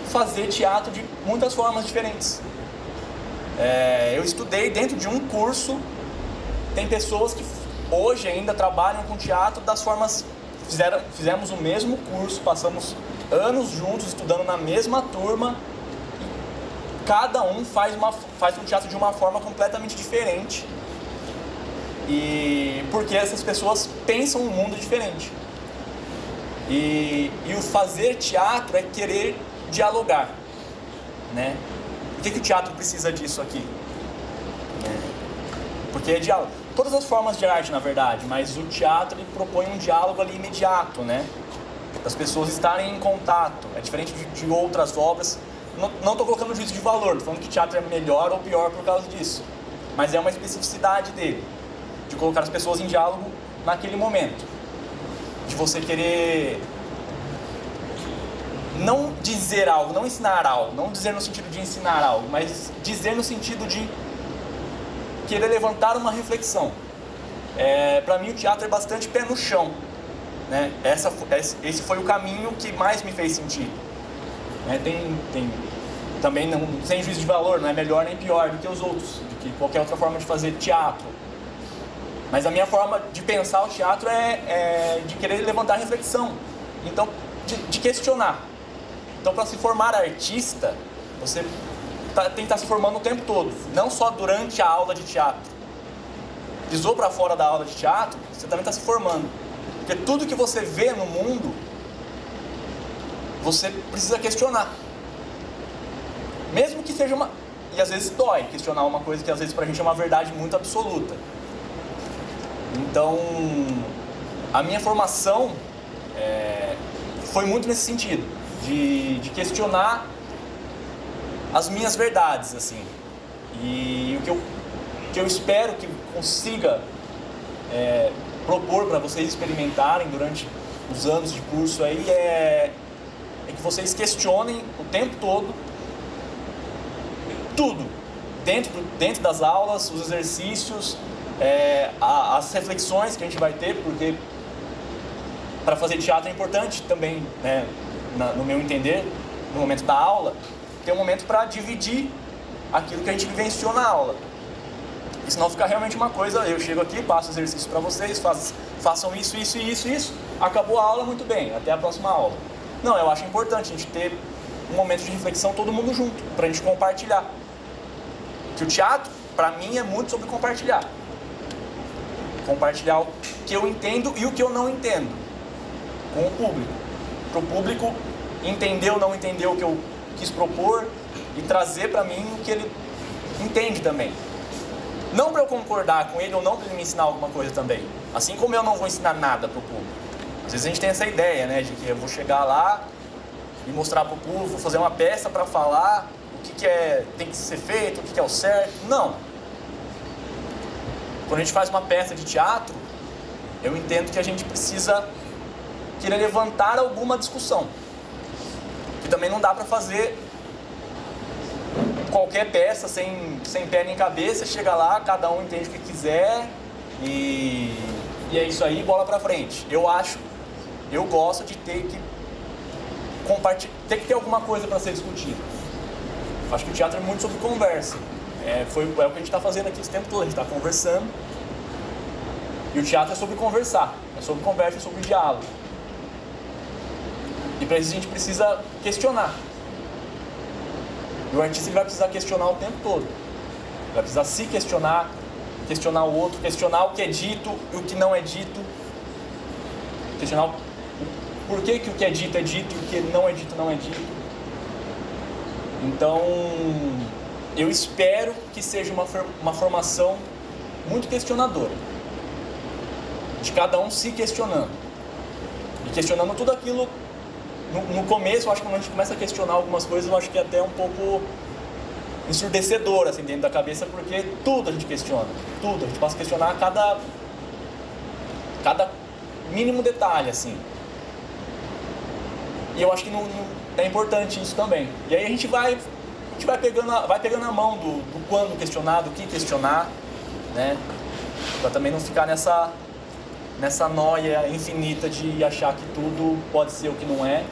fazer teatro de muitas formas diferentes. Eu estudei dentro de um curso, tem pessoas que hoje ainda trabalham com teatro das formas... Fizemos o mesmo curso, passamos anos juntos estudando na mesma turma, e cada um faz um teatro de uma forma completamente diferente. E porque essas pessoas pensam um mundo diferente. E o fazer teatro é querer dialogar, né? Por que o teatro precisa disso aqui? Porque é diálogo. Todas as formas de arte, na verdade, mas o teatro ele propõe um diálogo ali imediato, né? Das pessoas estarem em contato. É diferente de outras obras. Não estou colocando juízo de valor, estou falando que teatro é melhor ou pior por causa disso. Mas é uma especificidade dele, de colocar as pessoas em diálogo naquele momento. De você querer não dizer algo, não ensinar algo, não dizer no sentido de ensinar algo, mas dizer no sentido de querer levantar uma reflexão. Para mim o teatro é bastante pé no chão, né? Esse foi o caminho que mais me fez sentido, né? Tem também, não, sem juízo de valor, não é melhor nem pior do que os outros, do que qualquer outra forma de fazer teatro. Mas a minha forma de pensar o teatro é de querer levantar reflexão, então de questionar. Então, para se formar artista, você tem que estar se formando o tempo todo, não só durante a aula de teatro. Pisou para fora da aula de teatro, você também está se formando. Porque tudo que você vê no mundo, você precisa questionar. Mesmo que seja uma... E às vezes dói questionar uma coisa que às vezes para a gente é uma verdade muito absoluta. Então, a minha formação foi muito nesse sentido, de questionar as minhas verdades, assim. E o que eu espero que consiga propor para vocês experimentarem durante os anos de curso aí é que vocês questionem o tempo todo tudo, dentro das aulas, os exercícios, as reflexões que a gente vai ter, porque para fazer teatro é importante também, né, no meu entender, no momento da aula, ter um momento para dividir aquilo que a gente vivenciou na aula. E senão fica realmente uma coisa, eu chego aqui, passo exercício para vocês, façam isso, acabou a aula, muito bem, até a próxima aula. Não, eu acho importante a gente ter um momento de reflexão todo mundo junto, para a gente compartilhar. Que o teatro, para mim, é muito sobre compartilhar. Compartilhar o que eu entendo e o que eu não entendo com o público. Para o público entender ou não entender o que eu quis propor e trazer para mim o que ele entende também. Não para eu concordar com ele ou não para ele me ensinar alguma coisa também. Assim como eu não vou ensinar nada para o público. Às vezes a gente tem essa ideia, né, de que eu vou chegar lá e mostrar para o público, vou fazer uma peça para falar o que tem que ser feito, o que é o certo. Não. Quando a gente faz uma peça de teatro, eu entendo que a gente precisa querer levantar alguma discussão. Que também não dá para fazer qualquer peça sem pé nem cabeça, chega lá, cada um entende o que quiser e é isso aí, bola pra frente. Eu gosto de ter que compartilhar, ter que ter alguma coisa para ser discutida. Acho que o teatro é muito sobre conversa. É o que a gente está fazendo aqui esse tempo todo, a gente está conversando. E o teatro é sobre conversar, é sobre conversa, é sobre diálogo. E para isso a gente precisa questionar. E o artista ele vai precisar questionar o tempo todo. Vai precisar se questionar, questionar o outro, questionar o que é dito e o que não é dito. Questionar o porquê que o que é dito e o que não é dito não é dito. Então, eu espero que seja uma formação muito questionadora. De cada um se questionando. E questionando tudo aquilo. No começo, eu acho que quando a gente começa a questionar algumas coisas, eu acho que é até um pouco ensurdecedor, assim, dentro da cabeça, porque tudo a gente questiona. Tudo. A gente passa a questionar cada mínimo detalhe, assim. E eu acho que é importante isso também. E aí a gente vai pegando a mão do quando questionar, do que questionar, né? Pra também não ficar nessa noia infinita de achar que tudo pode ser o que não é.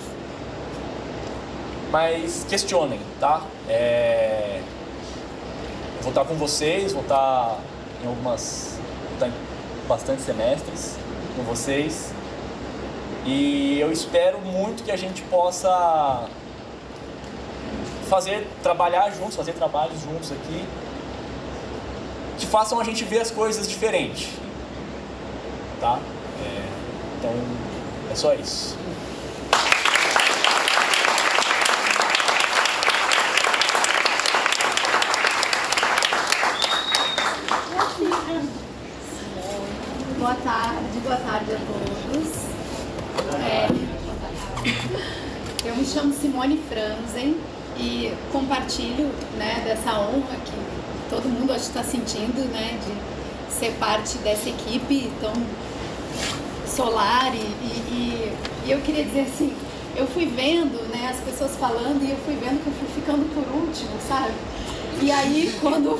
Mas questionem, tá? Eu vou estar com vocês, vou estar em bastante semestres com vocês. E eu espero muito que a gente possa fazer trabalhos juntos aqui, que façam a gente ver as coisas diferente, tá? Então, é só isso. Boa tarde a todos. Eu me chamo Simone Franzen e compartilho, né, dessa honra que todo mundo acho que está sentindo, né, de ser parte dessa equipe tão solar e eu queria dizer assim, eu fui vendo, né, as pessoas falando e eu fui vendo que eu fui ficando por último, sabe? E aí quando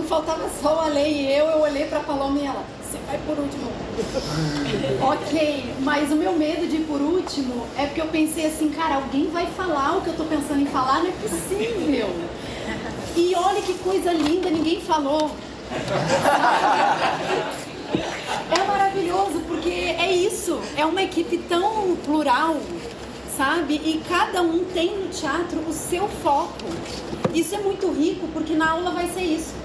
faltava só a Lei e eu olhei para a Paloma e ela, você vai por último. Ok, mas o meu medo de ir por último é porque eu pensei assim, cara, alguém vai falar o que eu tô pensando em falar, não é possível. E olha que coisa linda, ninguém falou. É maravilhoso, porque é isso, é uma equipe tão plural, sabe? E cada um tem no teatro o seu foco. Isso é muito rico, porque na aula vai ser isso.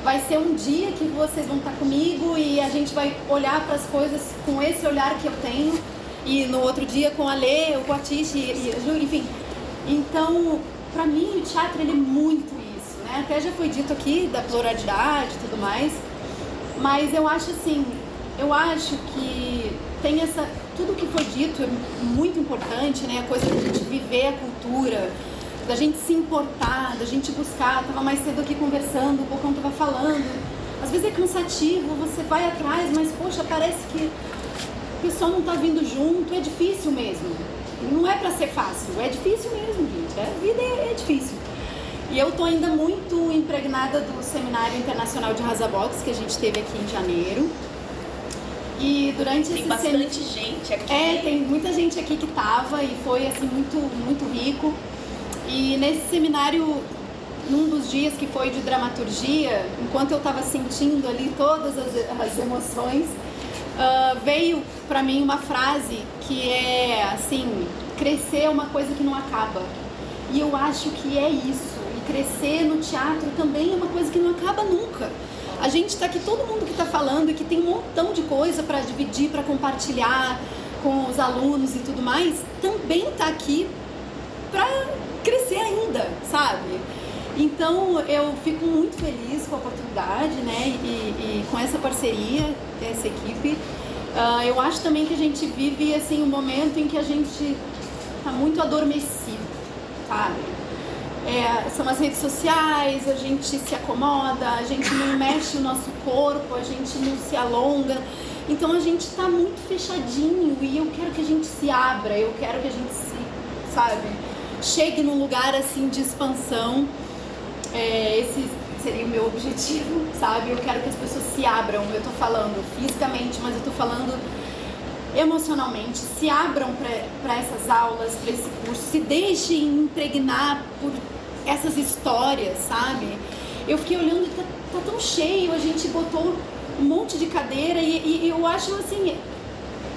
Vai ser um dia que vocês vão estar comigo e a gente vai olhar para as coisas com esse olhar que eu tenho. E no outro dia com a Lê, com a Tish e a Ju, enfim. Então, para mim, o teatro ele é muito isso, né? Até já foi dito aqui da pluralidade e tudo mais. Mas eu acho assim, eu acho que tem tudo que foi dito é muito importante, né? A coisa da gente viver a cultura, da gente se importar, da gente buscar. Eu tava mais cedo aqui conversando, o Bocão tava falando. Às vezes é cansativo, você vai atrás, mas poxa, parece que o pessoal não tá vindo junto, é difícil mesmo. Não é pra ser fácil, é difícil mesmo, gente. A vida é difícil. E eu tô ainda muito impregnada do Seminário Internacional de Arrasabox que a gente teve aqui em janeiro. E durante tem bastante gente aqui. Tem muita gente aqui que tava e foi assim muito, muito rico. E nesse seminário, num dos dias que foi de dramaturgia, enquanto eu estava sentindo ali todas as emoções, veio para mim uma frase que é assim, crescer é uma coisa que não acaba. E eu acho que é isso. E crescer no teatro também é uma coisa que não acaba nunca. A gente está aqui, todo mundo que está falando e que tem um montão de coisa para dividir, para compartilhar com os alunos e tudo mais, também está aqui para crescer ainda, sabe? Então eu fico muito feliz com a oportunidade, né, e com essa parceria dessa equipe. Eu acho também que a gente vive assim um momento em que a gente está muito adormecido, sabe? São as redes sociais, a gente se acomoda, a gente não mexe o nosso corpo, a gente não se alonga. Então a gente está muito fechadinho e eu quero que a gente se abra, eu quero que a gente chegue num lugar assim de expansão. Esse seria o meu objetivo, sabe? Eu quero que as pessoas se abram, eu tô falando fisicamente, mas eu tô falando emocionalmente, se abram para essas aulas, para esse curso, se deixem impregnar por essas histórias, sabe? Eu fiquei olhando, tá tão cheio, a gente botou um monte de cadeira e eu acho assim,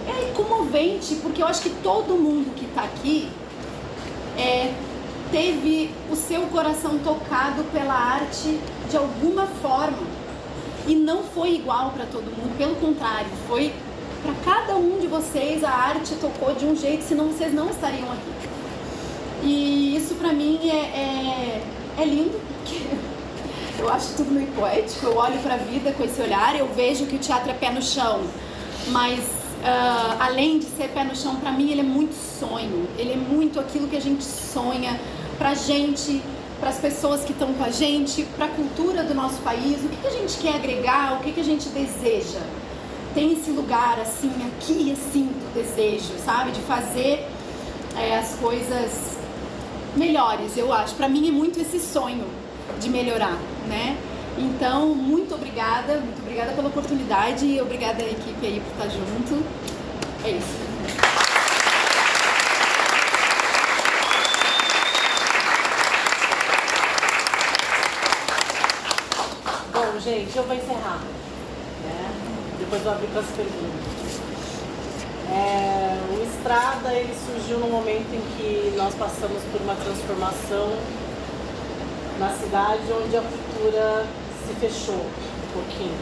é comovente, porque eu acho que todo mundo que tá aqui teve o seu coração tocado pela arte de alguma forma e não foi igual para todo mundo, pelo contrário, foi para cada um de vocês a arte tocou de um jeito, senão vocês não estariam aqui. E isso para mim é lindo, porque Eu acho tudo meio poético, eu olho pra vida com esse olhar, eu vejo que o teatro é pé no chão, mas além de ser pé no chão, pra mim ele é muito sonho, ele é muito aquilo que a gente sonha pra gente, pras pessoas que estão com a gente, pra cultura do nosso país, o que a gente quer agregar, o que a gente deseja. Tem esse lugar assim, aqui assim, do desejo, sabe? De fazer as coisas melhores, eu acho. Pra mim é muito esse sonho de melhorar, né? Então, muito obrigada pela oportunidade e obrigada à equipe aí por estar junto. É isso. Bom, gente, eu vou encerrar, né? Depois eu abrir para as perguntas. O Estrada, ele surgiu no momento em que nós passamos por uma transformação na cidade, onde a cultura se fechou um pouquinho.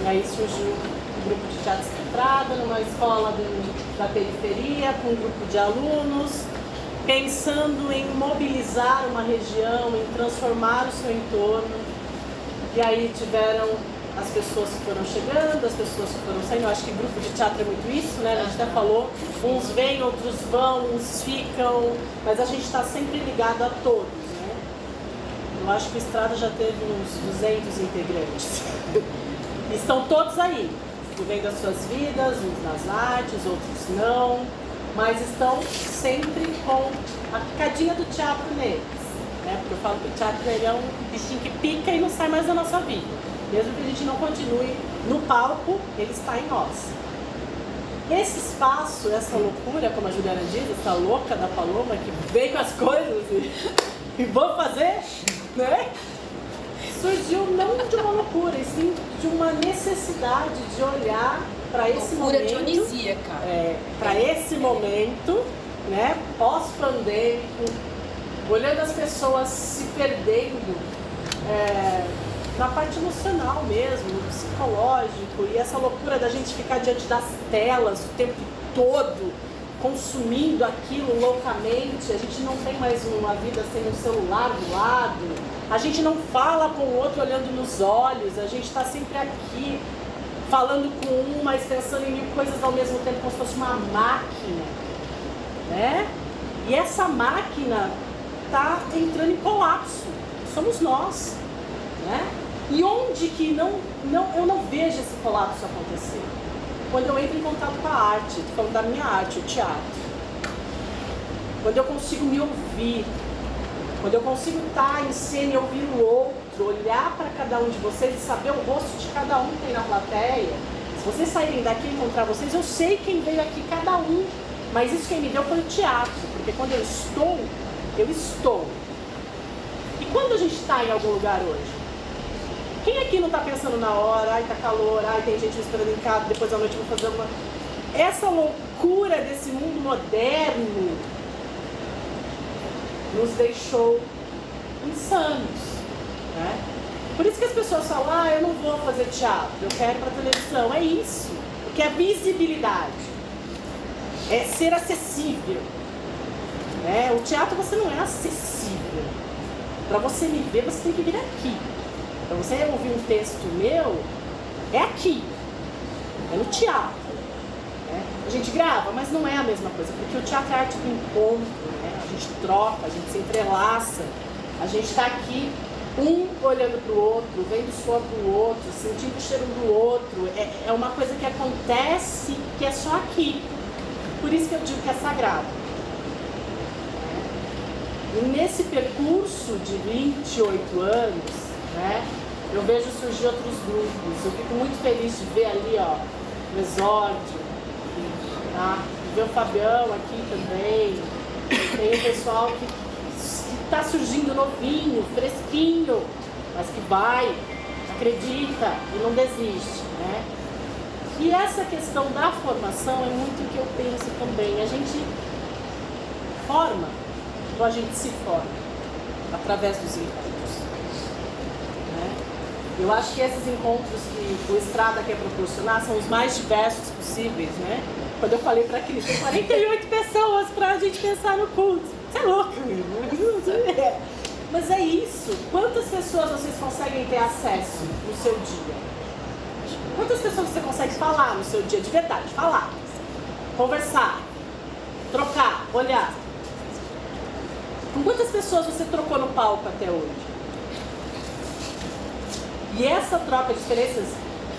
E aí surgiu um grupo de teatro Estrada, numa escola da periferia, com um grupo de alunos, pensando em mobilizar uma região, em transformar o seu entorno. E aí tiveram as pessoas que foram chegando, as pessoas que foram saindo. Eu acho que grupo de teatro é muito isso, né? A gente até falou, uns vêm, outros vão, uns ficam, mas a gente está sempre ligado a todos, né? Eu acho que o Estrada já teve uns 200 integrantes. E estão todos aí, vivendo as suas vidas, uns nas artes, outros não, mas estão sempre com a picadinha do teatro neles, né? Porque eu falo que o teatro ele é um bichinho que pica e não sai mais da nossa vida. Mesmo que a gente não continue no palco, ele está em nós. Esse espaço, essa loucura, como a Juliana diz, essa louca da Paloma que vem com as coisas e vou fazer, né? Surgiu não de uma loucura, e sim de uma necessidade de olhar para esse loucura momento. dionisíaca. Para esse momento, né? Pós-pandêmico, olhando as pessoas se perdendo. Na parte emocional mesmo, no psicológico, e essa loucura da gente ficar diante das telas o tempo todo, consumindo aquilo loucamente. A gente não tem mais uma vida sem um celular do lado, a gente não fala com o outro olhando nos olhos, a gente está sempre aqui, falando com um, mas pensando em mil coisas ao mesmo tempo, como se fosse uma máquina, né? E essa máquina está entrando em colapso, somos nós, né? E onde que eu não vejo esse colapso acontecer? Quando eu entro em contato com a arte, estou falando da minha arte, o teatro. Quando eu consigo me ouvir, quando eu consigo estar em cena e ouvir o outro, olhar para cada um de vocês e saber o rosto de cada um que tem na plateia. Se vocês saírem daqui e encontrar vocês, eu sei quem veio aqui, cada um. Mas isso quem me deu foi o teatro, porque quando eu estou. E quando a gente está em algum lugar hoje? Quem aqui não está pensando na hora, ai tá calor, ai tem gente me esperando em casa, depois da noite eu vou fazer uma... Essa loucura desse mundo moderno nos deixou insanos, né? Por isso que as pessoas falam, eu não vou fazer teatro, eu quero ir para televisão. É isso, porque é visibilidade, é ser acessível, né? O teatro você não é acessível. Para você me ver, você tem que vir aqui. Para você ouvir um texto meu, é aqui, é no teatro. Né? A gente grava, mas não é a mesma coisa, porque o teatro é a arte do encontro, né? A gente troca, a gente se entrelaça, a gente está aqui, um olhando para o outro, vendo o suor do outro, sentindo o cheiro do outro. É uma coisa que acontece, que é só aqui. Por isso que eu digo que é sagrado. E nesse percurso de 28 anos, né, eu vejo surgir outros grupos. Eu fico muito feliz de ver ali, o Exórdio, tá? De ver o Fabião aqui também. Tem o pessoal que está surgindo novinho, fresquinho, mas que vai, acredita e não desiste, né? E essa questão da formação é muito o que eu penso também. A gente forma, ou a gente se forma, através dos encontros, né? Eu acho que esses encontros que o Estrada quer proporcionar são os mais diversos possíveis, né? Quando eu falei para a Cris, tem 48 pessoas para a gente pensar no culto. Você é louco, Mas é isso. Quantas pessoas vocês conseguem ter acesso no seu dia? Quantas pessoas você consegue falar no seu dia de verdade? Falar, conversar, trocar, olhar. Com quantas pessoas você trocou no palco até hoje? E essa troca de experiências,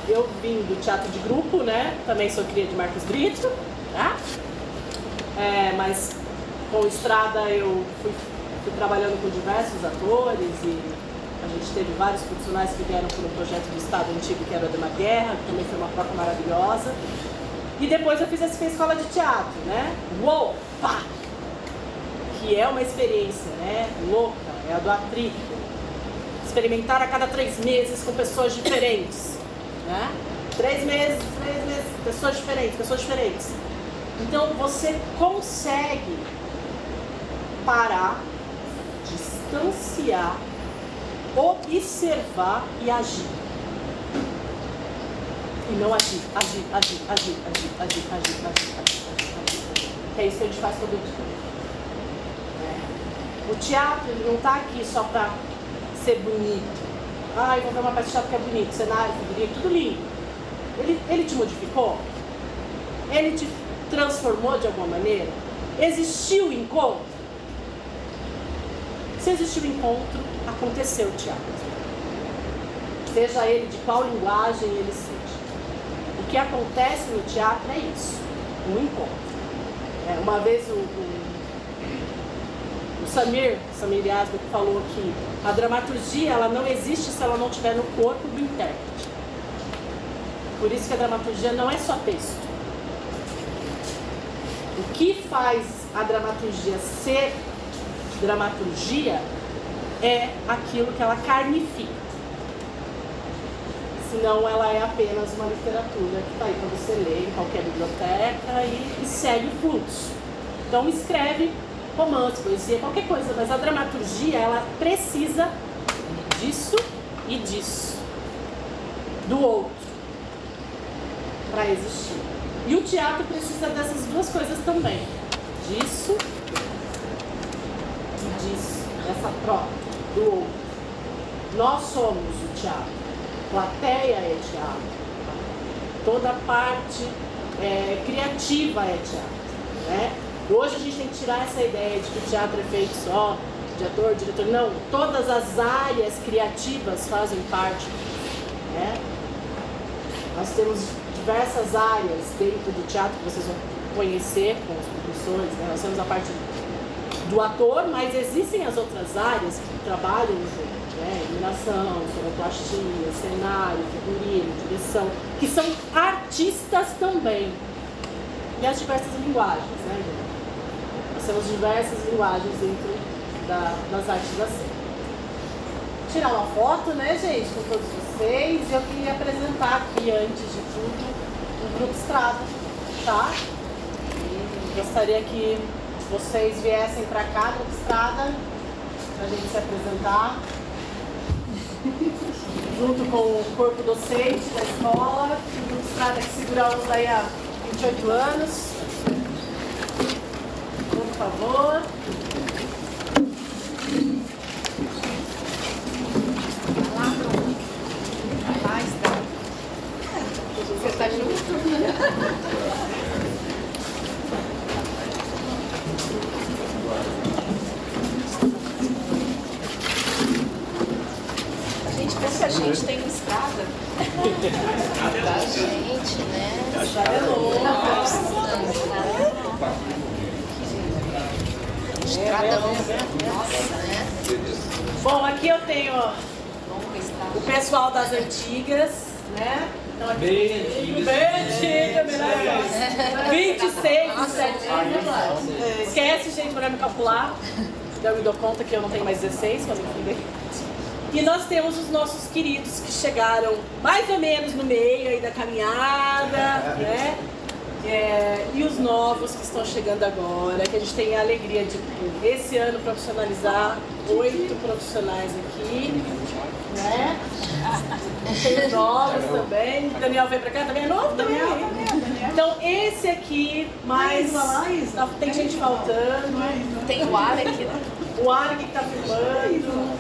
eu vim do teatro de grupo, né? Também sou cria de Marcos Brito, tá? Mas com Estrada eu fui trabalhando com diversos atores e a gente teve vários profissionais que vieram por um projeto do Estado antigo que era o Ademar Guerra, que também foi uma troca maravilhosa. E depois eu fiz essa escola de teatro, né? Uou! Pá! Que é uma experiência, né? Louca, é a do atrito. Experimentar a cada 3 meses com pessoas diferentes, né? 3 meses, pessoas diferentes. Então você consegue parar, distanciar, observar e agir. E não agir. Que é isso que a gente faz todo dia. O teatro ele não está aqui só para ser bonito. Eu vou ver uma peça de teatro que é bonito, cenário, figurino, tudo lindo. Ele te modificou? Ele te transformou de alguma maneira? Existiu o encontro? Se existiu o encontro, aconteceu o teatro. Seja ele de qual linguagem ele seja. O que acontece no teatro é isso, um encontro. Uma vez o Samir Yasmin falou que a dramaturgia ela não existe se ela não estiver no corpo do intérprete. Por isso que a dramaturgia não é só texto. O que faz a dramaturgia ser dramaturgia é aquilo que ela carnifica. Senão ela é apenas uma literatura que está aí para você ler em qualquer biblioteca e segue o fluxo. Então escreve romance, poesia, qualquer coisa, mas a dramaturgia ela precisa disso e disso, do outro, para existir. E o teatro precisa dessas duas coisas também, disso e disso, dessa troca, do outro. Nós somos o teatro, plateia é teatro, toda parte criativa é teatro, né? Hoje a gente tem que tirar essa ideia de que o teatro é feito só de ator, diretor. Não, todas as áreas criativas fazem parte, né? Nós temos diversas áreas dentro do teatro que vocês vão conhecer com os professores, né? Nós temos a parte do ator, mas existem as outras áreas que trabalham junto, né? Iluminação, sonoplastia, cenário, figurino, direção, que são artistas também. E as diversas linguagens, né? Nós temos diversas linguagens dentro das artes da cena. Tirar uma foto, né, gente, com todos vocês. E eu queria apresentar aqui, antes de tudo, o Grupo Estrada, tá? E gostaria que vocês viessem pra cá, Grupo Estrada, pra gente se apresentar. Junto com o corpo docente da escola, o Grupo Estrada que seguramos aí há 28 anos. Por favor. Você tá junto? Gente, pensa a gente tem uma estrada. Da gente, né? Estrada é louca. Estrada longa. Nossa, né? Bom, aqui eu tenho o pessoal das antigas, né? Então, aqui, bem antiga, melhor. 26, 27 anos. Esquece, gente, para me calcular. Eu me dou conta que eu não tenho mais 16 quando eu fui. E nós temos os nossos queridos que chegaram mais ou menos no meio aí da caminhada, né? E os novos que estão chegando agora, que a gente tem a alegria de, esse ano, profissionalizar 8 profissionais aqui, né? Tem os novos também. O Daniel veio pra cá, também é novo também. Então, esse aqui, mais. Tem gente faltando. Tem o Alec, né? O Ari que está filmando.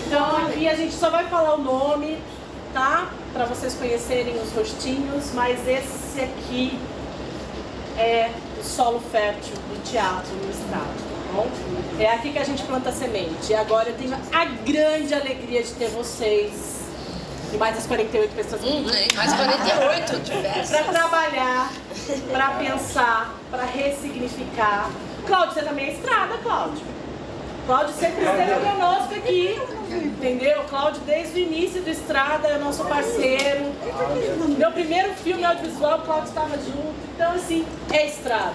Então aqui a gente só vai falar o nome, tá? Para vocês conhecerem os rostinhos, mas esse aqui é o solo fértil do teatro no estrado, tá bom? É aqui que a gente planta a semente. E agora eu tenho a grande alegria de ter vocês e mais as 48 pessoas aqui. Mais 48, diversas. Para trabalhar, para pensar, para ressignificar. Cláudio, você também é estrada, Cláudio. Cláudio sempre esteve conosco aqui, entendeu? Cláudio, desde o início do Estrada, é nosso parceiro. Meu primeiro filme audiovisual, o Cláudio estava junto. Então, assim, é Estrada.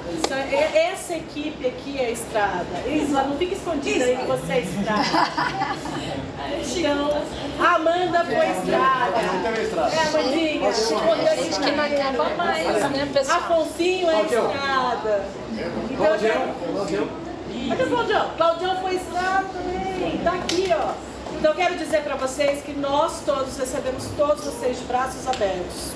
Essa equipe aqui é Estrada. Isla, não fica escondida aí que você é Estrada. Então, a Amanda foi Estrada. É, Amandinha. A gente que não leva mais, né, pessoal? Afonsinho é Estrada. Então, cadê o Claudião? Claudião foi estrada também, tá aqui, ó. Então eu quero dizer pra vocês que nós todos recebemos todos vocês de braços abertos.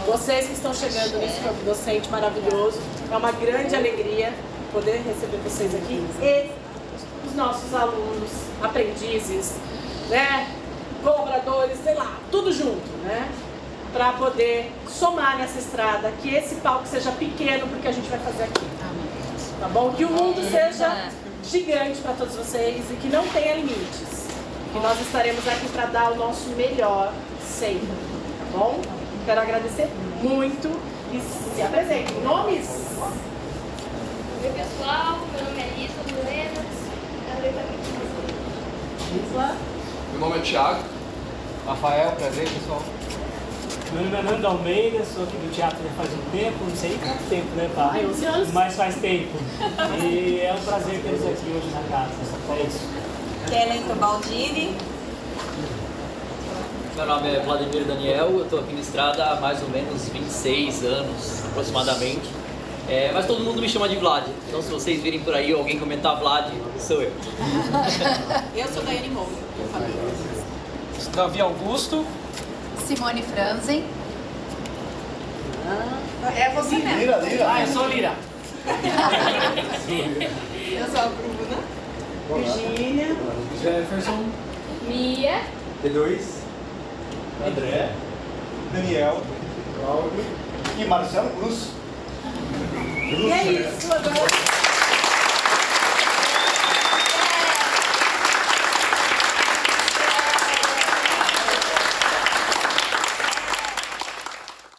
Vocês que estão chegando nesse campo docente maravilhoso, é uma grande alegria poder receber vocês aqui e os nossos alunos, aprendizes, né, colaboradores, sei lá, tudo junto, né, pra poder somar nessa estrada, que esse palco seja pequeno porque a gente vai fazer aqui. Tá bom? Que o mundo seja gigante para todos vocês e que não tenha limites. Que nós estaremos aqui para dar o nosso melhor sempre. Tá bom? Quero agradecer muito e se apresentem. Nomes? Oi, pessoal. Meu nome é Isla Milena. Isla. Meu nome é Thiago. Rafael, prazer, pessoal. Meu nome é Nando Almeida, sou aqui do teatro já faz um tempo, não sei quanto tempo, né, Pá? 11 anos. Mas faz tempo. E é um prazer tê-los aqui hoje na casa. É isso. Kellen Tobaldini. Meu nome é Vladimir Daniel, eu estou aqui na Estrada há mais ou menos 26 anos, aproximadamente. Mas todo mundo me chama de Vlad, então se vocês virem por aí alguém comentar Vlad, sou eu. Eu sou Daiane Moura. Davi Augusto. Simone Franzen. É você mesmo. Lira. Ah, eu sou Lira. Eu sou a Bruna. Virgínia. Jefferson. Mia. T2. André. Daniel. Cláudio. E Marcelo Cruz. E é isso agora.